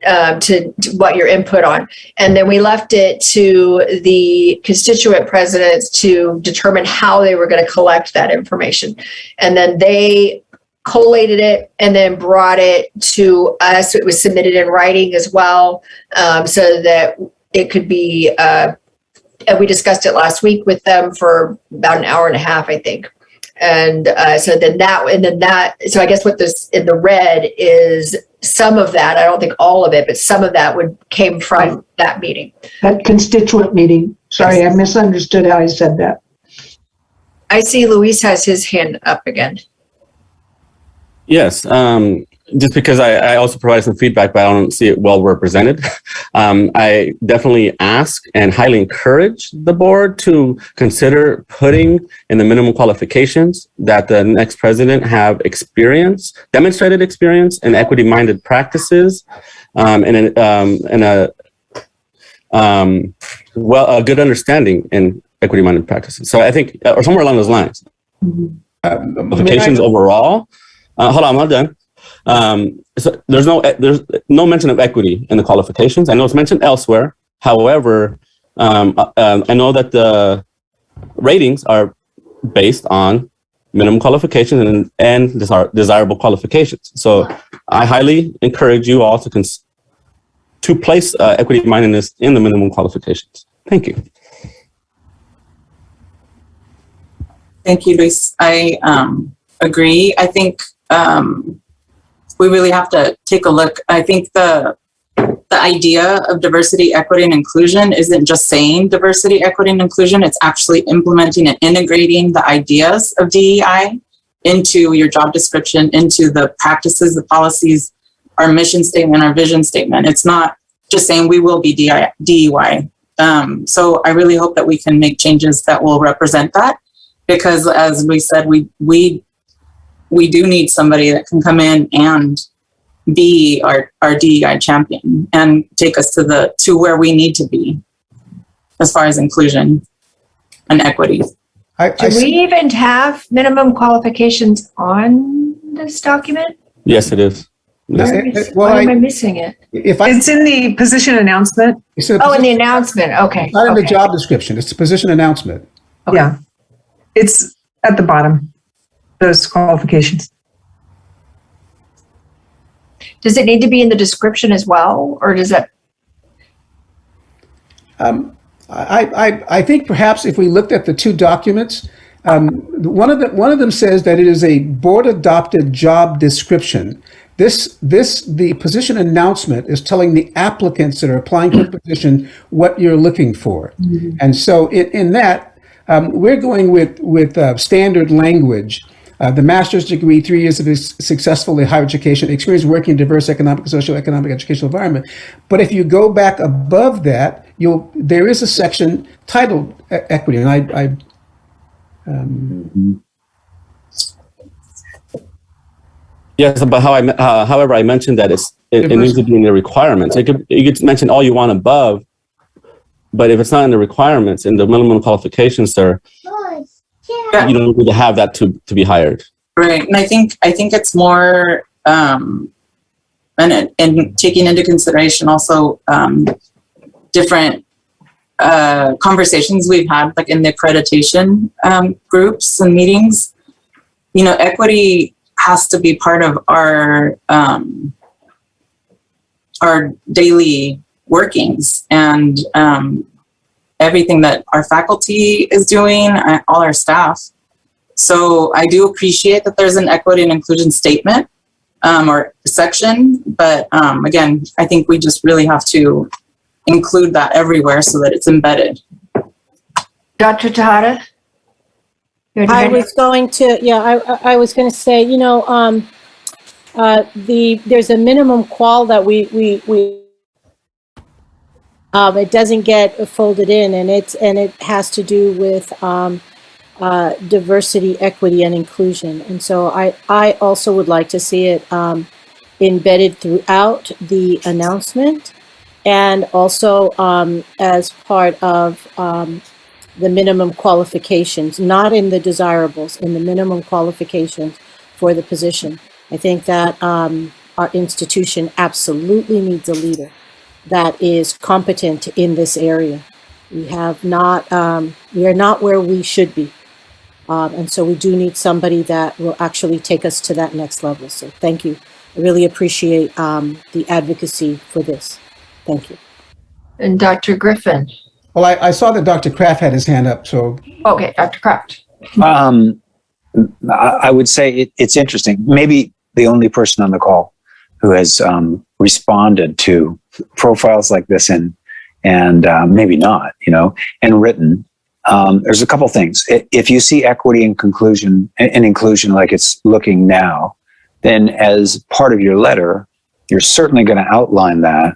to what your input on. And then we left it to the constituent presidents to determine how they were going to collect that information. And then they collated it and then brought it to us. It was submitted in writing as well, so that it could be, and we discussed it last week with them for about an hour and a half, I think. And so I guess what this in the red is some of that, I don't think all of it, but some of that came from that meeting. That constituent meeting. Sorry, I misunderstood how I said that. I see Luis has his hand up again. Yes, just because I also provided some feedback, but I don't see it well represented. I definitely ask and highly encourage the board to consider putting in the minimum qualifications that the next president have demonstrated experience in equity-minded practices, and a good understanding in equity-minded practices. So I think, or somewhere along those lines, qualifications overall. Hold on, I'm not done. So there's no mention of equity in the qualifications. I know it's mentioned elsewhere. However, I know that the ratings are based on minimum qualifications and desirable qualifications. So I highly encourage you all to place equity mindedness in the minimum qualifications. Thank you. Thank you, Luis. I agree. I think we really have to take a look. I think the idea of diversity, equity, and inclusion isn't just saying diversity, equity, and inclusion. It's actually implementing and integrating the ideas of DEI into your job description, into the practices, the policies, our mission statement, our vision statement. It's not just saying we will be DEI. So I really hope that we can make changes that will represent that, because as we said, we do need somebody that can come in and be our DEI champion and take us to where we need to be as far as inclusion and equity. Do we even have minimum qualifications on this document? Yes, it is. Why am I missing it? It's in the position announcement. In the announcement. Okay. Not in the job description. It's the position announcement. Okay. Yeah. It's at the bottom. Those qualifications. Does it need to be in the description as well, or does that? I think perhaps if we looked at the two documents, one of them says that it is a board adopted job description. The position announcement is telling the applicants that are applying for the position what you're looking for, and so in that we're going with standard language. The master's degree, 3 years of successfully higher education, experience working in diverse economic, socioeconomic, educational environment. But if you go back above that, there is a section titled equity, and Yes, but however, I mentioned that it needs to be in the requirements. You could mention all you want above, but if it's not in the requirements, in the minimum qualifications, sir, you don't need to have that to be hired. Right, and I think it's more and taking into consideration also different conversations we've had, like in the accreditation groups and meetings. You know, equity has to be part of our daily workings, and everything that our faculty is doing, all our staff. So I do appreciate that there's an equity and inclusion statement or section, but again, I think we just really have to include that everywhere so that it's embedded. Dr. Tejada? I was going to say, you know, there's a minimum qual that we It doesn't get folded in, and it has to do with diversity, equity, and inclusion. And so I also would like to see it embedded throughout the announcement, and also as part of the minimum qualifications, not in the desirables, in the minimum qualifications for the position. I think that our institution absolutely needs a leader that is competent in this area. We are not where we should be. And so we do need somebody that will actually take us to that next level. So thank you. I really appreciate the advocacy for this. Thank you. And Dr. Griffin. Well, I saw that Dr. Kraft had his hand up, so. Okay, Dr. Kraft. I would say it's interesting. Maybe the only person on the call who has responded to profiles like this and maybe not, and written. There's a couple things. If you see equity and inclusion like it's looking now, then as part of your letter, you're certainly going to outline that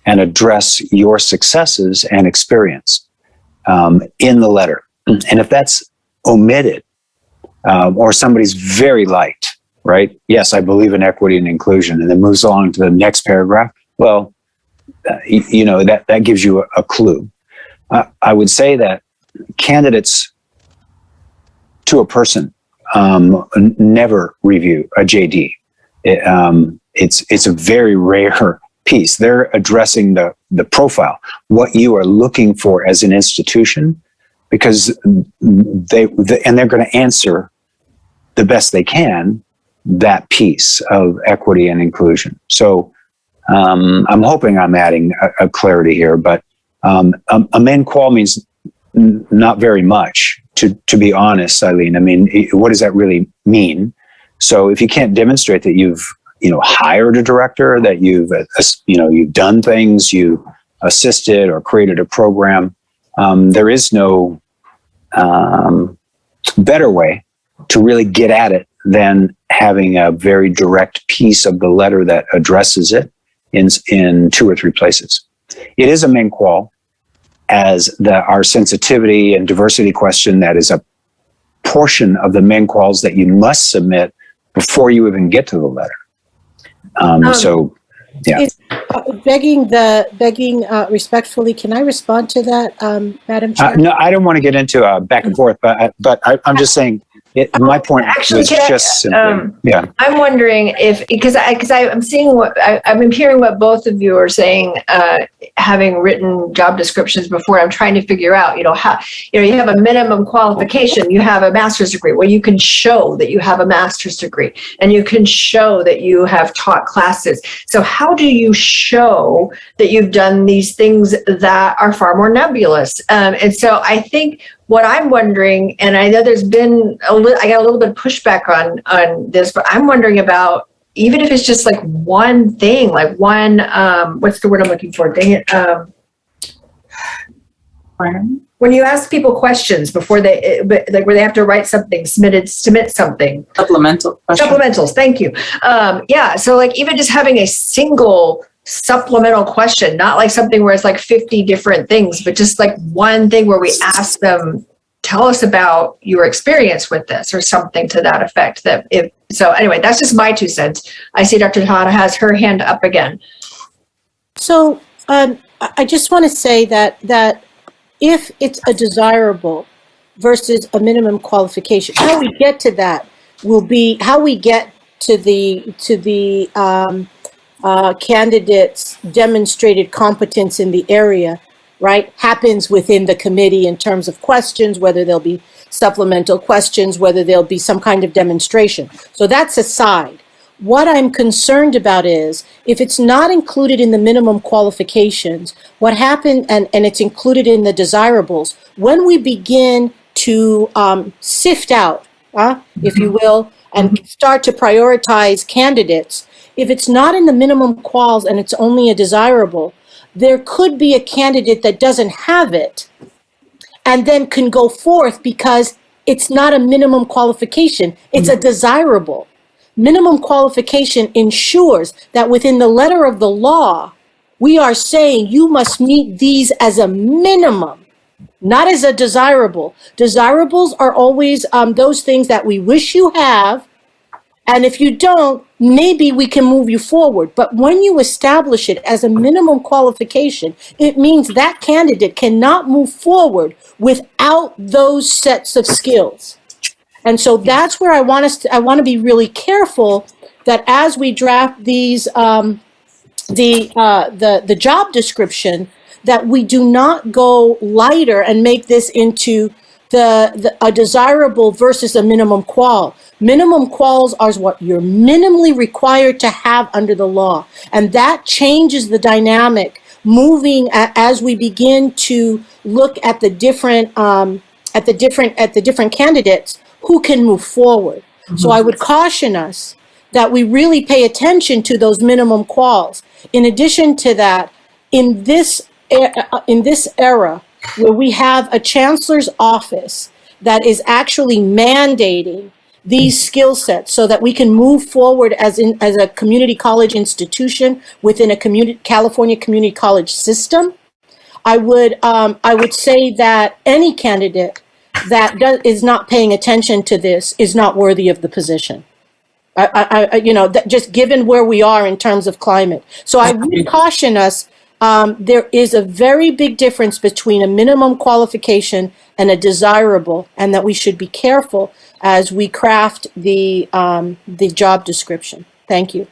and address your successes and experience in the letter. And if that's omitted, or somebody's very light, right? Yes, I believe in equity and inclusion, and then moves along to the next paragraph. Well, that gives you a clue. I would say that candidates to a person never review a JD. It's a very rare piece. They're addressing the profile, what you are looking for as an institution, because they're going to answer the best they can that piece of equity and inclusion. So I'm hoping I'm adding a clarity here, but a main qual means not very much, to be honest, Eileen. I mean, what does that really mean? So if you can't demonstrate that you've hired a director, that you've done things, you assisted or created a program, there is no better way to really get at it than having a very direct piece of the letter that addresses it in 2 or 3 places. It is a main qual, as our sensitivity and diversity question, that is a portion of the main quals that you must submit before you even get to the letter. So, yeah. Begging respectfully, can I respond to that, Madam Chair? No, I don't want to get into back and forth, but I'm just saying. My point was just simply, yeah. I'm wondering because I'm seeing I'm hearing what both of you are saying, having written job descriptions before. I'm trying to figure out, how, you have a minimum qualification, you have a master's degree. Well, you can show that you have a master's degree, and you can show that you have taught classes. So how do you show that you've done these things that are far more nebulous? And so I think what I'm wondering, and I know there's been I got a little bit of pushback on this, but I'm wondering about, even if it's just like one thing, like one, what's the word I'm looking for? Dang it. When you ask people questions before where they have to write something, submit something. Supplementals, thank you. Yeah, so like even just having a single supplemental question, not like something where it's like 50 different things, but just like one thing where we ask them, tell us about your experience with this, or something to that effect. So anyway, that's just my 2 cents. I see Dr. Tejada has her hand up again. So I just want to say that if it's a desirable versus a minimum qualification, how we get to that will be how we get to the candidates' demonstrated competence in the area, right, happens within the committee in terms of questions, whether there'll be supplemental questions, whether there'll be some kind of demonstration. So that's aside. What I'm concerned about is if it's not included in the minimum qualifications, what happened, and it's included in the desirables, when we begin to sift out, if you will, and start to prioritize candidates, if it's not in the minimum quals and it's only a desirable, there could be a candidate that doesn't have it and then can go forth because it's not a minimum qualification, it's a desirable. Minimum qualification ensures that within the letter of the law, We are saying you must meet these as a minimum, not as a desirable. Desirables are always those things that we wish you have. And if you don't, maybe we can move you forward. But when you establish it as a minimum qualification, it means that candidate cannot move forward without those sets of skills. And so that's where I want to be really careful that as we draft these, the job description, that we do not go lighter and make this into a desirable versus a minimum qual. Minimum quals are what you're minimally required to have under the law, and that changes the dynamic moving as we begin to look at the different candidates who can move forward. Mm-hmm. So I would caution us that we really pay attention to those minimum quals. In addition to that, in this era where we have a chancellor's office that is actually mandating these skill sets so that we can move forward as a community college institution within a California community college system, I would say that any candidate that is not paying attention to this is not worthy of the position. Just given where we are in terms of climate. So I would caution us. There is a very big difference between a minimum qualification and a desirable, and that we should be careful as we craft the job description. Thank you.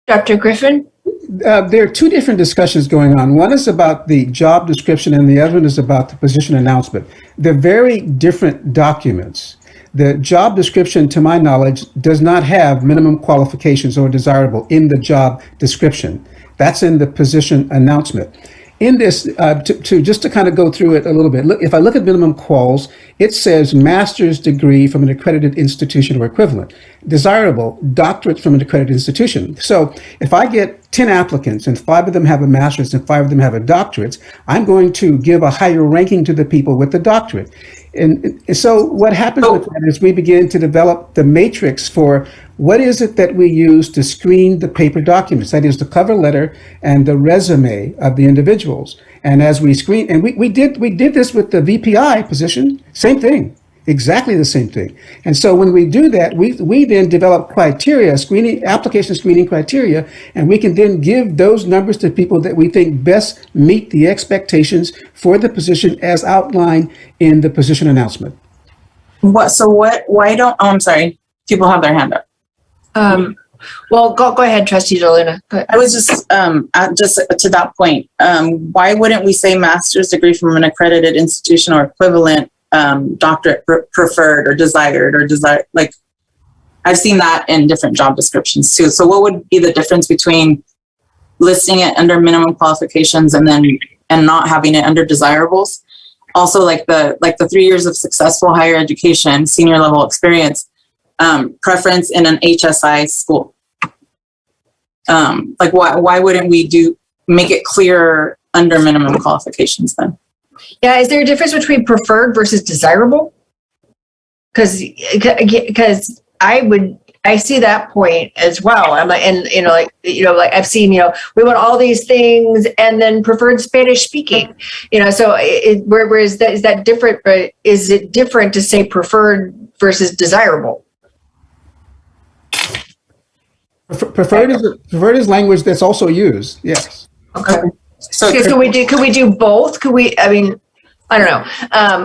Dr. Griffin? There are two different discussions going on. One is about the job description and the other one is about the position announcement. They're very different documents. The job description, to my knowledge, does not have minimum qualifications or desirable in the job description. That's in the position announcement. In this, to kind of go through it a little bit, if I look at minimum quals, it says master's degree from an accredited institution or equivalent. Desirable, doctorate from an accredited institution. So if I get 10 applicants and 5 of them have a master's and 5 of them have a doctorate, I'm going to give a higher ranking to the people with the doctorate. And so what happens with that is we begin to develop the matrix for what is it that we use to screen the paper documents, that is the cover letter and the resume of the individuals. And as we screen, and we did this with the VPI position, same thing, exactly the same thing. And so when we do that, we then develop criteria, application screening criteria, and we can then give those numbers to people that we think best meet the expectations for the position as outlined in the position announcement. Why don't, I'm sorry, people have their hand up. Well, go ahead, Trustee DeLuna. I was just to that point. Why wouldn't we say master's degree from an accredited institution or equivalent, doctorate preferred or desired like I've seen that in different job descriptions too. So what would be the difference between listing it under minimum qualifications and not having it under desirables? Also, like the 3 years of successful higher education, senior level experience, preference in an HSI school. Why wouldn't we make it clearer under minimum qualifications then? Yeah, is there a difference between preferred versus desirable? Because I see that point as well. I'm like, and like I've seen, we want all these things and then preferred Spanish speaking, so where is that different? Is it different to say preferred versus desirable? Preferred is language that's also used. Yes. Okay. So could we do both? I don't know.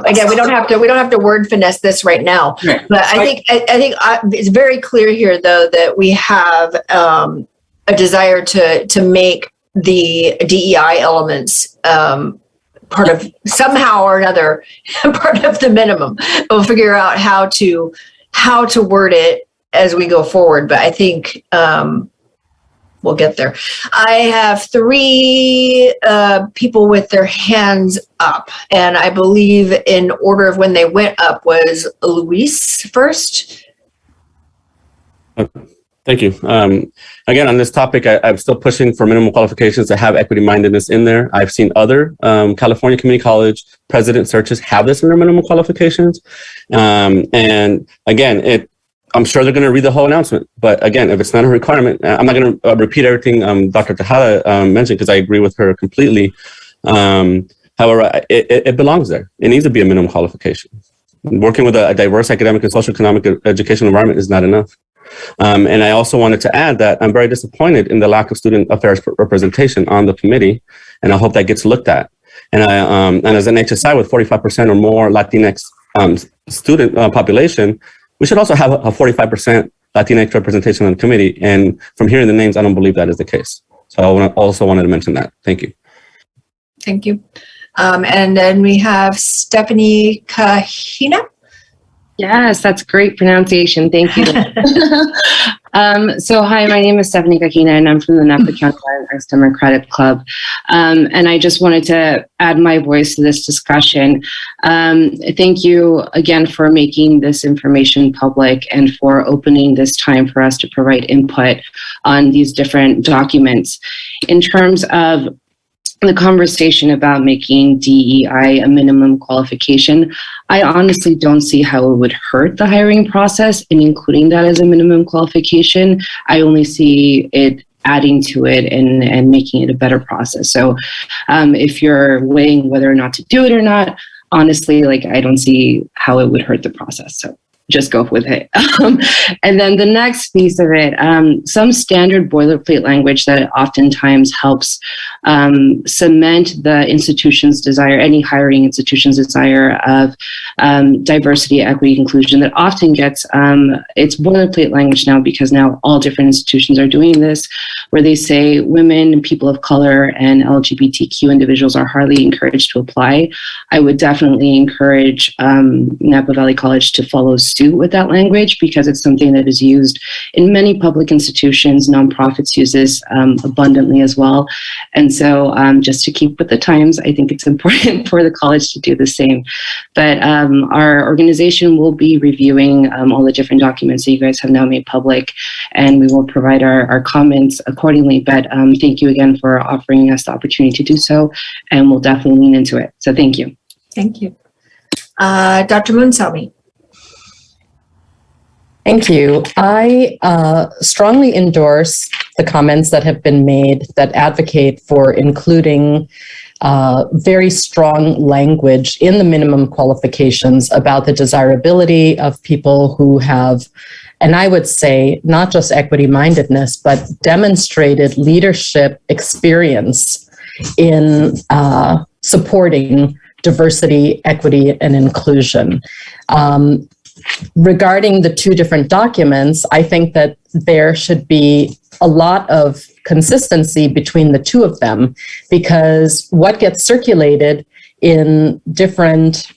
Again, we don't have to word finesse this right now. Right. But I think it's very clear here, though, that we have a desire to make the DEI elements part of somehow or another part of the minimum. We'll figure out how to word it as we go forward, but I think we'll get there. I have 3 people with their hands up, and I believe in order of when they went up was Luis first. Thank you. Again, on this topic, I'm still pushing for minimum qualifications to have equity mindedness in there. I've seen other California Community College president searches have this in their minimum qualifications. And again, I'm sure they're going to read the whole announcement. But again, if it's not a requirement, I'm not going to repeat everything Dr. Tejada mentioned, because I agree with her completely. However, it belongs there. It needs to be a minimum qualification. Working with a diverse academic and socioeconomic educational environment is not enough. And I also wanted to add that I'm very disappointed in the lack of student affairs representation on the committee, and I hope that gets looked at. And as an HSI with 45% or more Latinx student population, we should also have a 45% Latinx representation on the committee. And from hearing the names, I don't believe that is the case. So I also wanted to mention that. Thank you. Thank you. And then we have Stephanie Kahina. Yes, that's great pronunciation. Thank you. So hi, my name is Stephanie Kahina, and I'm from the Napa County Latinx Democratic Club. And I just wanted to add my voice to this discussion. Thank you again for making this information public and for opening this time for us to provide input on these different documents. In terms of the conversation about making DEI a minimum qualification, I honestly don't see how it would hurt the hiring process in including that as a minimum qualification. I only see it adding to it and making it a better process. So if you're weighing whether or not to do it or not, honestly, like, I don't see how it would hurt the process. So just go with it. And then the next piece of it, some standard boilerplate language that oftentimes helps cement the institution's desire, any hiring institution's desire of diversity, equity, inclusion, that often gets, it's boilerplate language now, because now all different institutions are doing this, where they say women, people of color, and LGBTQ individuals are hardly encouraged to apply. I would definitely encourage Napa Valley College to follow suit with that language, because it's something that is used in many public institutions. Nonprofits use this abundantly as well. And so just to keep with the times, I think it's important for the college to do the same. But our organization will be reviewing all the different documents that you guys have now made public, and we will provide our comments accordingly. But thank you again for offering us the opportunity to do so, and we'll definitely lean into it. So thank you. Thank you. Dr. Moonsami. Thank you. I strongly endorse the comments that have been made that advocate for including very strong language in the minimum qualifications about the desirability of people who have, and I would say, not just equity-mindedness, but demonstrated leadership experience in supporting diversity, equity, and inclusion. Regarding the two different documents, I think that there should be a lot of consistency between the two of them, because what gets circulated in different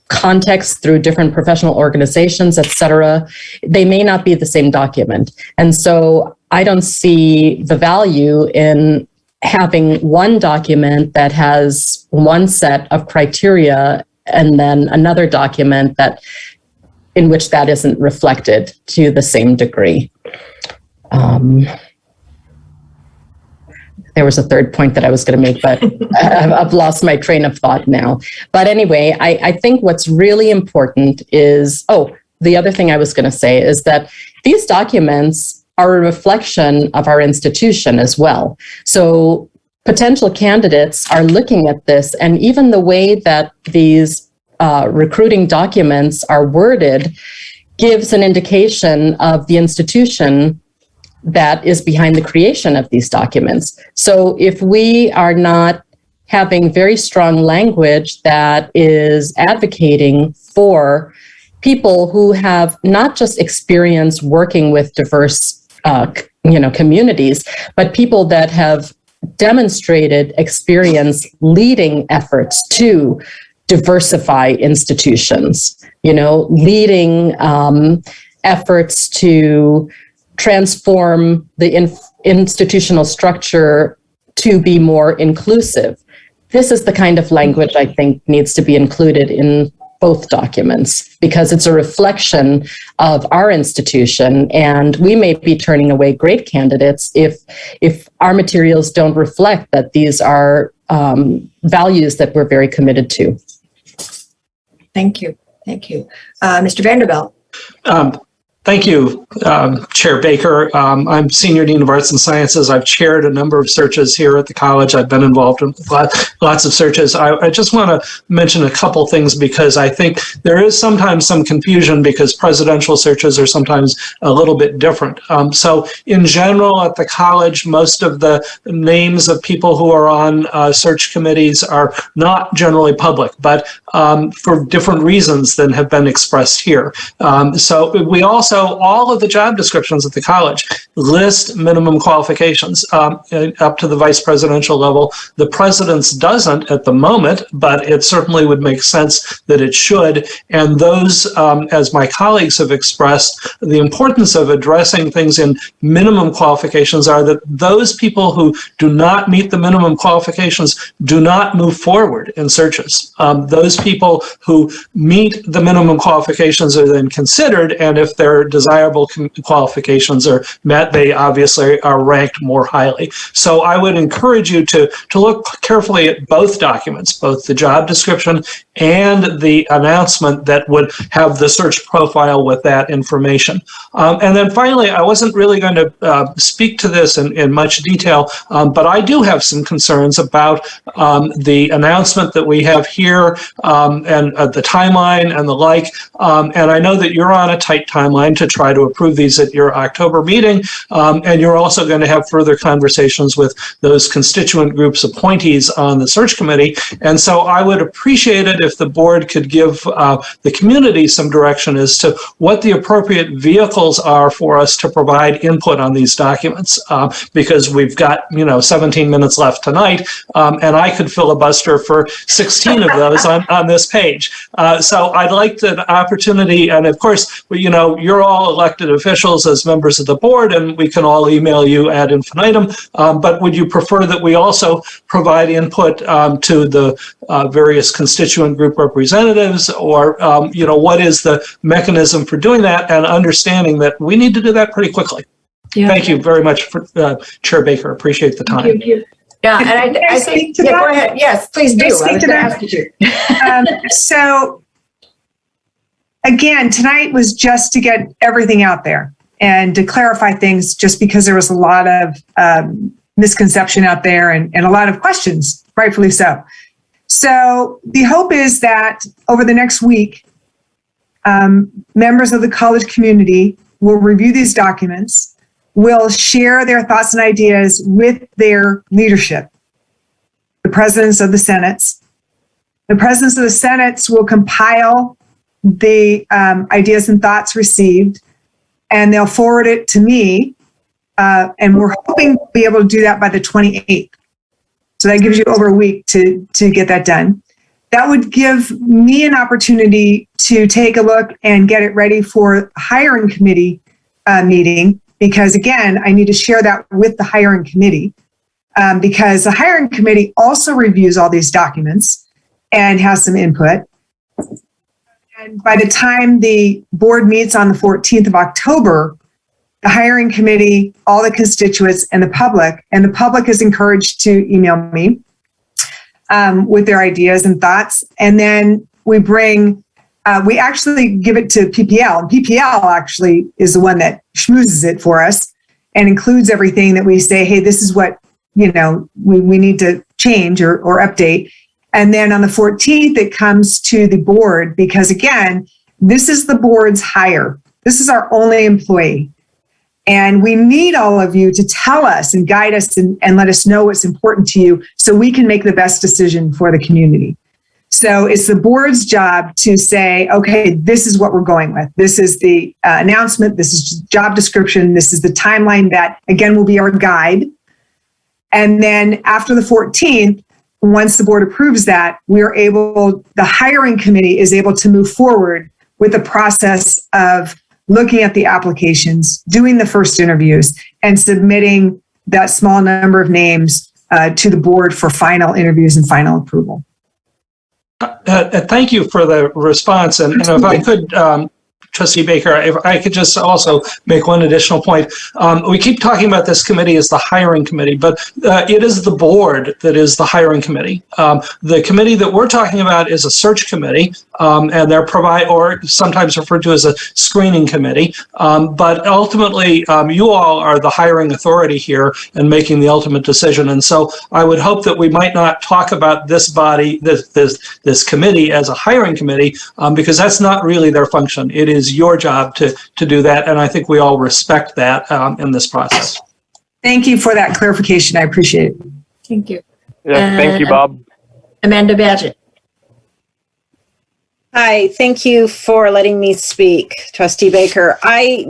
contexts through different professional organizations, et cetera, they may not be the same document. And so I don't see the value in having one document that has one set of criteria and then another document that in which that isn't reflected to the same degree. There was a third point that I was going to make, but I've lost my train of thought now. But anyway, I think what's really important is, the other thing I was going to say is that these documents are a reflection of our institution as well. So potential candidates are looking at this, and even the way that these recruiting documents are worded gives an indication of the institution that is behind the creation of these documents. So if we are not having very strong language that is advocating for people who have not just experience working with diverse communities, but people that have demonstrated experience leading efforts to diversify institutions, leading efforts to transform the institutional structure to be more inclusive. This is the kind of language I think needs to be included in both documents, because it's a reflection of our institution, and we may be turning away great candidates if our materials don't reflect that these are values that we're very committed to. Thank you. Thank you. Mr. Vanderbilt. Thank you, Chair Baker. I'm Senior Dean of Arts and Sciences. I've chaired a number of searches here at the college. I've been involved in lots of searches. I just want to mention a couple things because I think there is sometimes some confusion because presidential searches are sometimes a little bit different. So in general at the college, most of the names of people who are on search committees are not generally public, but for different reasons than have been expressed here. So we also, all of the job descriptions at the college list minimum qualifications up to the vice presidential level. The president's doesn't at the moment, but it certainly would make sense that it should. And those, as my colleagues have expressed, the importance of addressing things in minimum qualifications are that those people who do not meet the minimum qualifications do not move forward in searches. Those people who meet the minimum qualifications are then considered, and if their desirable qualifications are met, they obviously are ranked more highly. So I would encourage you to look carefully at both documents, both the job description and the announcement that would have the search profile with that information. And then finally, I wasn't really going to speak to this in much detail, but I do have some concerns about the announcement that we have here and the timeline and the like. And I know that you're on a tight timeline to try to approve these at your October meeting. And you're also going to have further conversations with those constituent groups appointees on the search committee. And so I would appreciate it if the board could give the community some direction as to what the appropriate vehicles are for us to provide input on these documents. Because we've got, 17 minutes left tonight, and I could filibuster for 16 of those on this page. So I'd like the opportunity, and of course, you're all elected officials as members of the board, and we can all email you ad infinitum, but would you prefer that we also provide input to the various constituent group representatives, or what is the mechanism for doing that, and understanding that we need to do that pretty quickly. Yeah. Thank you very much, for, Chair Baker. Appreciate the time. Thank you. Yeah, and I think, go ahead. Yes, please do. I was going to ask you. So, again, tonight was just to get everything out there and to clarify things, just because there was a lot of misconception out there and a lot of questions, rightfully so. So the hope is that over the next week, members of the college community will review these documents, will share their thoughts and ideas with their leadership, the presidents of the senates. The presidents of the senates will compile the ideas and thoughts received, and they'll forward it to me, and we're hoping to be able to do that by the 28th. So that gives you over a week to get that done. That would give me an opportunity to take a look and get it ready for a hiring committee meeting, because again, I need to share that with the hiring committee, because the hiring committee also reviews all these documents and has some input. And by the time the board meets on the 14th of October, the hiring committee, all the constituents, and the public is encouraged to email me with their ideas and thoughts. And then we actually give it to PPL. And PPL actually is the one that schmoozes it for us and includes everything that we say, hey, this is what, we need to change or update. And then on the 14th, it comes to the board, because again, this is the board's hire. This is our only employee. And we need all of you to tell us and guide us and let us know what's important to you so we can make the best decision for the community. So it's the board's job to say, okay, this is what we're going with. This is the announcement. This is job description. This is the timeline that, again, will be our guide. And then after the 14th, once the board approves that, the hiring committee is able to move forward with the process of looking at the applications, doing the first interviews, and submitting that small number of names to the board for final interviews and final approval. Thank you for the response. And if I could Trustee Baker, if I could just also make one additional point. We keep talking about this committee as the hiring committee, but it is the board that is the hiring committee. The committee that we're talking about is a search committee, and they're or sometimes referred to as a screening committee. But ultimately, you all are the hiring authority here and making the ultimate decision. And so I would hope that we might not talk about this body, this committee as a hiring committee, because that's not really their function. It is your job to do that, and I think we all respect that in this process. Thank you for that clarification. I appreciate it. Thank you. Yes, thank you, Bob. Amanda Badgett. Hi, thank you for letting me speak, Trustee Baker. I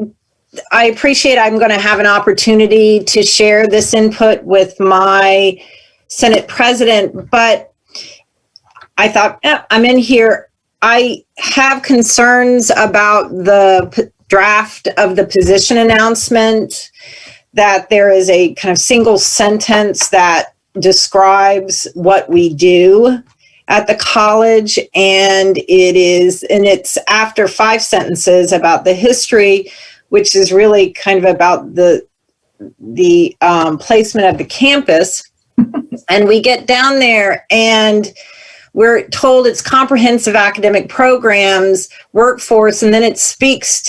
appreciate I'm going to have an opportunity to share this input with my Senate President, but I thought, I'm in here. I have concerns about the draft of the position announcement, that there is a kind of single sentence that describes what we do at the college, and it's after 5 sentences about the history, which is really kind of about the placement of the campus. And we get down there and we're told it's comprehensive academic programs, workforce, and then it speaks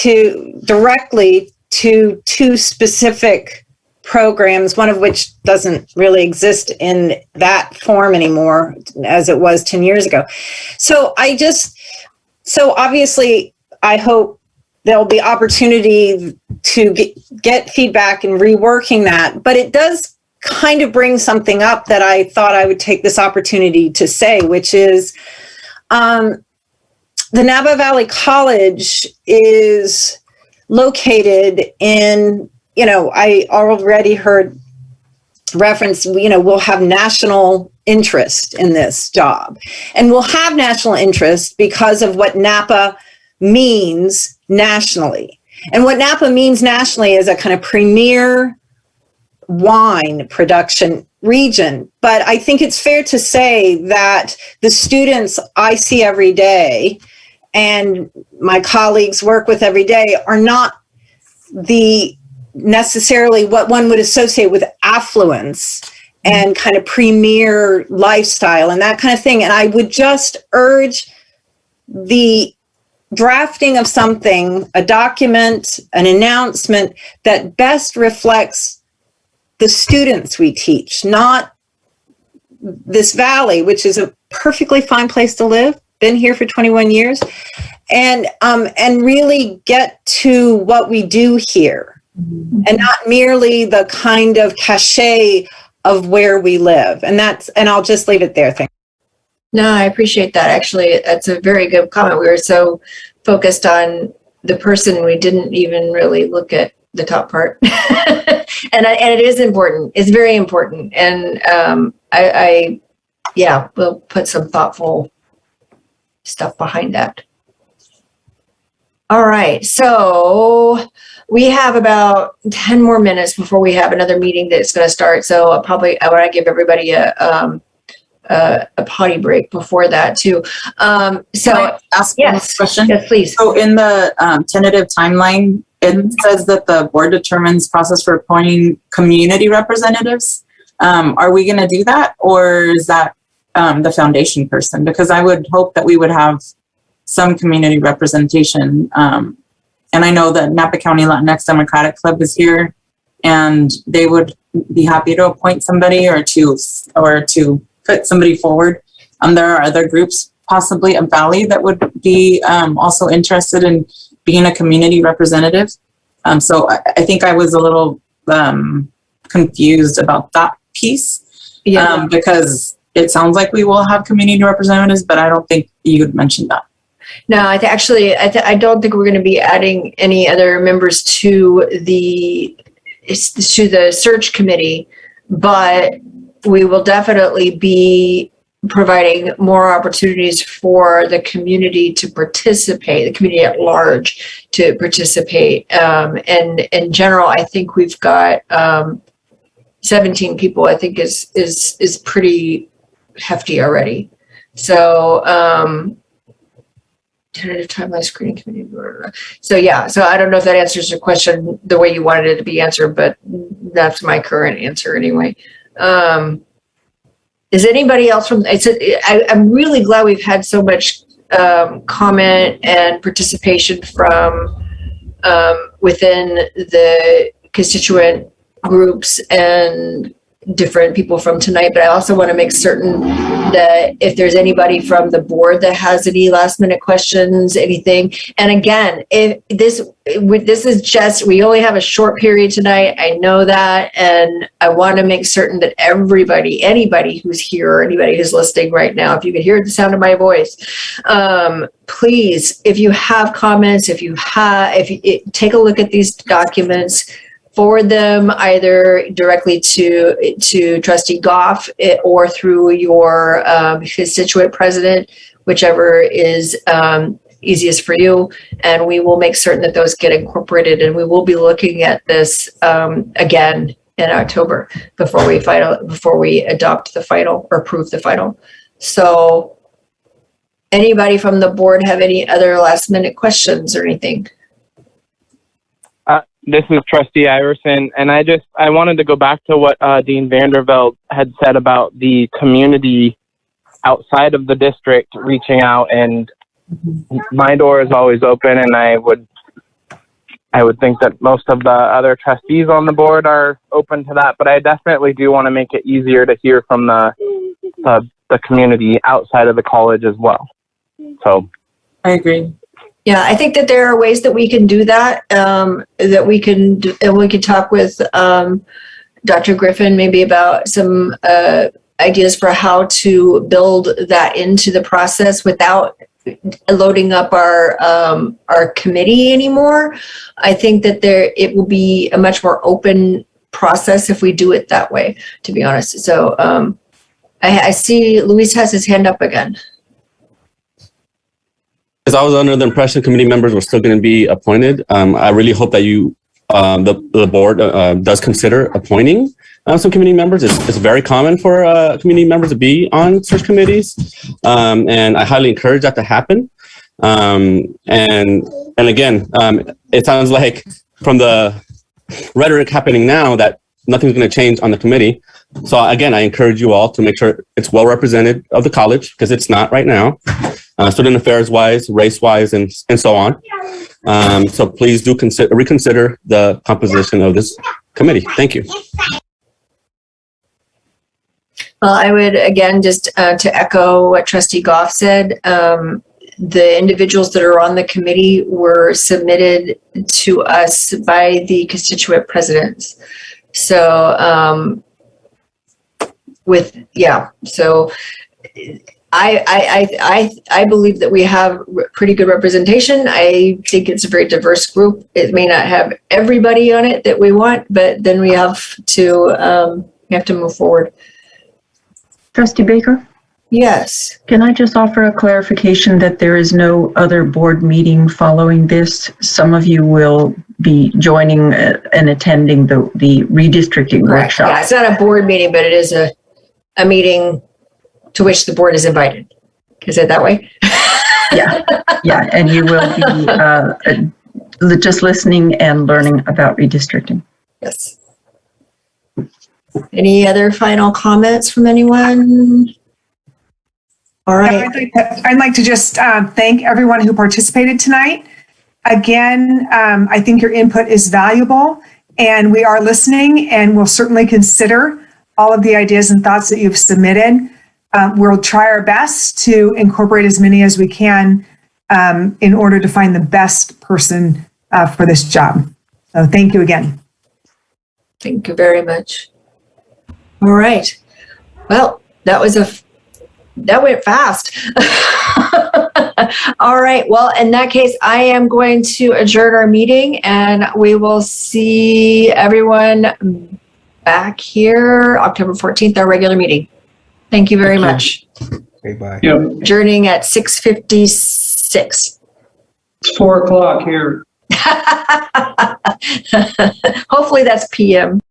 directly to 2 specific programs, one of which doesn't really exist in that form anymore as it was 10 years ago. So obviously I hope there'll be opportunity to get feedback and reworking that, but it does kind of bring something up that I thought I would take this opportunity to say, which is the Napa Valley College is located in, I already heard reference, we'll have national interest in this job. And we'll have national interest because of what Napa means nationally. And what Napa means nationally is a kind of premier wine production region. But I think it's fair to say that the students I see every day and my colleagues work with every day are not necessarily what one would associate with affluence and kind of premier lifestyle and that kind of thing. And I would just urge the drafting of something, a document, an announcement that best reflects the students we teach, not this valley, which is a perfectly fine place to live, been here for 21 years, and really get to what we do here, and not merely the kind of cachet of where we live. And I'll just leave it there. Thank you. No, I appreciate that. Actually, that's a very good comment. We were so focused on the person, we didn't even really look at the top part. and it is important. It's very important. And we'll put some thoughtful stuff behind that. All right. So we have about 10 more minutes before we have another meeting that's going to start. So I want to give everybody a potty break before that too. Can I ask one question? Yes, please. So in the tentative timeline, it says that the board determines process for appointing community representatives. Are we going to do that, or is that the foundation person? Because I would hope that we would have some community representation. And I know that Napa County Latinx Democratic Club is here, and they would be happy to appoint somebody or to put somebody forward. There are other groups, possibly a Valley, that would be also interested in being a community representative. So I think I was a little confused about that piece, because it sounds like we will have community representatives, but I don't think you had mentioned that. No, I don't think we're going to be adding any other members to the search committee, but we will definitely be providing more opportunities for the community to participate, the community at large to participate. And in general, I think we've got 17 people, I think is pretty hefty already. So tentative timeline screening committee. So yeah, so I don't know if that answers your question the way you wanted it to be answered, but that's my current answer anyway. Is anybody else from? I'm really glad we've had so much comment and participation from within the constituent groups and different people from tonight, but I also want to make certain that if there's anybody from the board that has any last minute questions, anything. And again, if this is just, we only have a short period tonight. I know that. And I want to make certain that anybody who's here, anybody who's listening right now, if you can hear the sound of my voice, please, if you have comments, take a look at these documents, forward them either directly to Trustee Goff or through your constituent president, whichever is easiest for you. And we will make certain that those get incorporated. And we will be looking at this again in October before we adopt the final or approve the final. So anybody from the board have any other last minute questions or anything? This is Trustee Iverson, and I wanted to go back to what Dean Vanderveld had said about the community outside of the district reaching out, and my door is always open, and I would think that most of the other trustees on the board are open to that, but I definitely do want to make it easier to hear from the community outside of the college as well. So I agree. Yeah, I think that there are ways that we can do that, that we can do, and we could talk with Dr. Griffin maybe about some ideas for how to build that into the process without loading up our committee anymore. I think that it will be a much more open process if we do it that way, to be honest. So I see Luis has his hand up again. Because I was under the impression committee members were still going to be appointed. I really hope that the board does consider appointing some committee members. It's very common for committee members to be on search committees, and I highly encourage that to happen. And again, it sounds like from the rhetoric happening now that nothing's going to change on the committee. So again, I encourage you all to make sure it's well represented of the college, because it's not right now. Student affairs wise, race wise, and so on. So please do reconsider the composition of this committee. Thank you. Well, I would again just to echo what Trustee Goff said. The individuals that are on the committee were submitted to us by the constituent presidents. So so I believe that we have pretty good representation. I think it's a very diverse group. It may not have everybody on it that we want, but then we have to move forward. Trustee Baker? Yes. Can I just offer a clarification that there is no other board meeting following this? Some of you will be joining and attending the redistricting workshop. Yeah, it's not a board meeting, but it is a meeting to which the board is invited. Is it that way? Yeah, and you will be just listening and learning about redistricting. Yes. Any other final comments from anyone? All right. I'd like to just thank everyone who participated tonight. Again, I think your input is valuable, and we are listening, and we'll certainly consider all of the ideas and thoughts that you've submitted. We'll try our best to incorporate as many as we can in order to find the best person for this job. So thank you again. Thank you very much. All right. Well, that went fast. All right. Well, in that case, I am going to adjourn our meeting, and we will see everyone back here October 14th, our regular meeting. Thank you very much. Okay, bye. Yep. Adjourning at 6:56. It's 4 o'clock here. Hopefully that's PM.